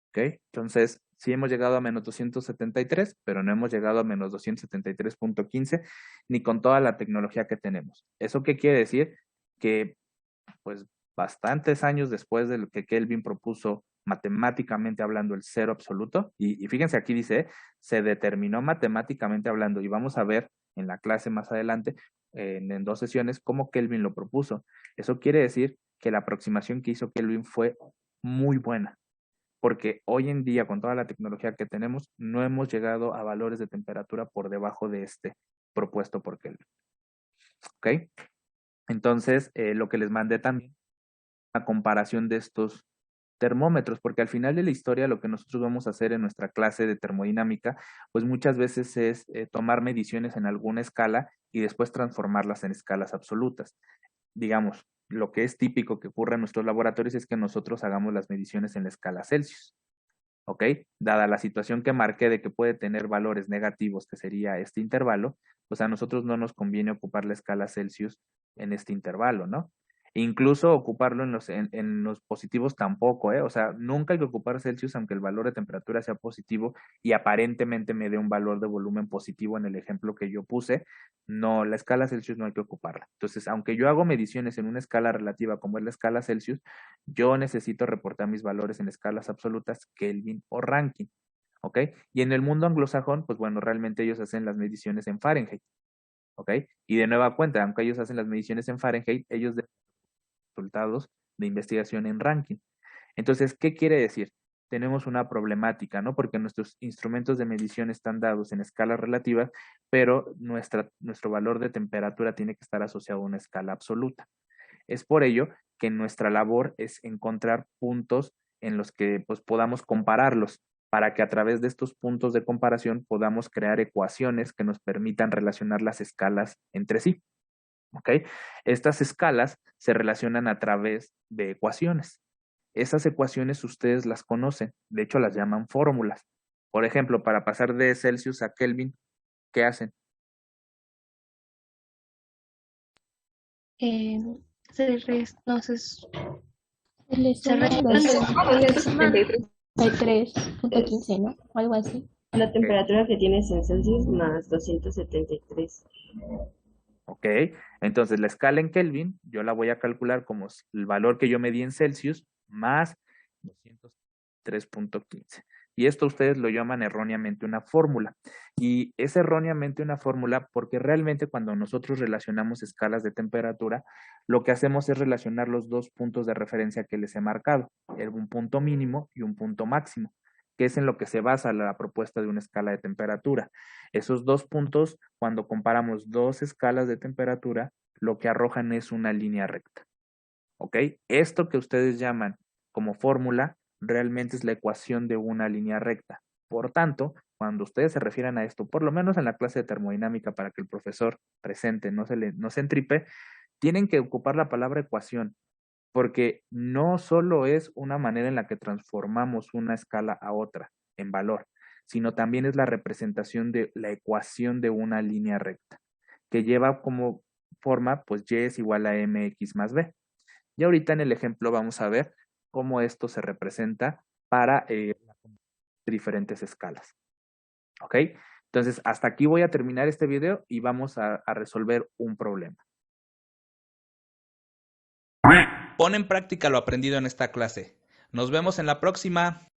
¿Ok? Entonces, sí hemos llegado a menos 273, pero no hemos llegado a menos 273.15 ni con toda la tecnología que tenemos. ¿Eso qué quiere decir? Que, pues, bastantes años después de lo que Kelvin propuso matemáticamente hablando el cero absoluto, y fíjense aquí dice, se determinó matemáticamente hablando, y vamos a ver en la clase más adelante, en 2 sesiones, cómo Kelvin lo propuso. Eso quiere decir que la aproximación que hizo Kelvin fue muy buena porque hoy en día con toda la tecnología que tenemos no hemos llegado a valores de temperatura por debajo de este propuesto por Kelvin. ¿Ok? Entonces, lo que les mandé también, una comparación de estos termómetros, porque al final de la historia lo que nosotros vamos a hacer en nuestra clase de termodinámica, pues muchas veces es tomar mediciones en alguna escala y después transformarlas en escalas absolutas. Digamos, lo que es típico que ocurre en nuestros laboratorios es que nosotros hagamos las mediciones en la escala Celsius. ¿Ok? Dada la situación que marqué de que puede tener valores negativos, que sería este intervalo, pues a nosotros no nos conviene ocupar la escala Celsius en este intervalo, ¿no? Incluso ocuparlo en los positivos tampoco, ¿eh? O sea, nunca hay que ocupar Celsius aunque el valor de temperatura sea positivo y aparentemente me dé un valor de volumen positivo en el ejemplo que yo puse. No, la escala Celsius no hay que ocuparla. Entonces, aunque yo hago mediciones en una escala relativa como es la escala Celsius, yo necesito reportar mis valores en escalas absolutas, Kelvin o Rankine. ¿Ok? Y en el mundo anglosajón, pues bueno, realmente ellos hacen las mediciones en Fahrenheit. ¿Ok? Y de nueva cuenta, aunque ellos hacen las mediciones en Fahrenheit, ellos resultados de investigación en Rankine. Entonces, ¿qué quiere decir? tenemos una problemática, ¿no? Porque nuestros instrumentos de medición están dados en escalas relativas, pero nuestro valor de temperatura tiene que estar asociado a una escala absoluta. Es por ello que nuestra labor es encontrar puntos en los que pues, podamos compararlos, para que a través de estos puntos de comparación podamos crear ecuaciones que nos permitan relacionar las escalas entre sí. ¿Ok? Estas escalas se relacionan a través de ecuaciones. Esas ecuaciones ustedes las conocen, de hecho las llaman fórmulas. Por ejemplo, para pasar de Celsius a Kelvin, ¿qué hacen? No sé. Se le Se suma restan 3.15, ¿no? O algo así. La temperatura que tienes en Celsius más 273. Ok, entonces la escala en Kelvin, yo la voy a calcular como el valor que yo medí en Celsius más 203.15. Y esto ustedes lo llaman erróneamente una fórmula. Y es erróneamente una fórmula porque realmente cuando nosotros relacionamos escalas de temperatura, lo que hacemos es relacionar los dos puntos de referencia que les he marcado, un punto mínimo y un punto máximo, que es en lo que se basa la propuesta de una escala de temperatura. Esos dos puntos, cuando comparamos dos escalas de temperatura, lo que arrojan es una línea recta. ¿Ok? Esto que ustedes llaman como fórmula, realmente es la ecuación de una línea recta. Por tanto, cuando ustedes se refieran a esto, por lo menos en la clase de termodinámica, para que el profesor presente no se entripe, tienen que ocupar la palabra ecuación, porque no solo es una manera en la que transformamos una escala a otra en valor, sino también es la representación de la ecuación de una línea recta, que lleva como forma, pues y es igual a mx más b. Y ahorita en el ejemplo vamos a ver cómo esto se representa para diferentes escalas. ¿Ok? Entonces, hasta aquí voy a terminar este video y vamos a resolver un problema. Pon en práctica lo aprendido en esta clase. Nos vemos en la próxima.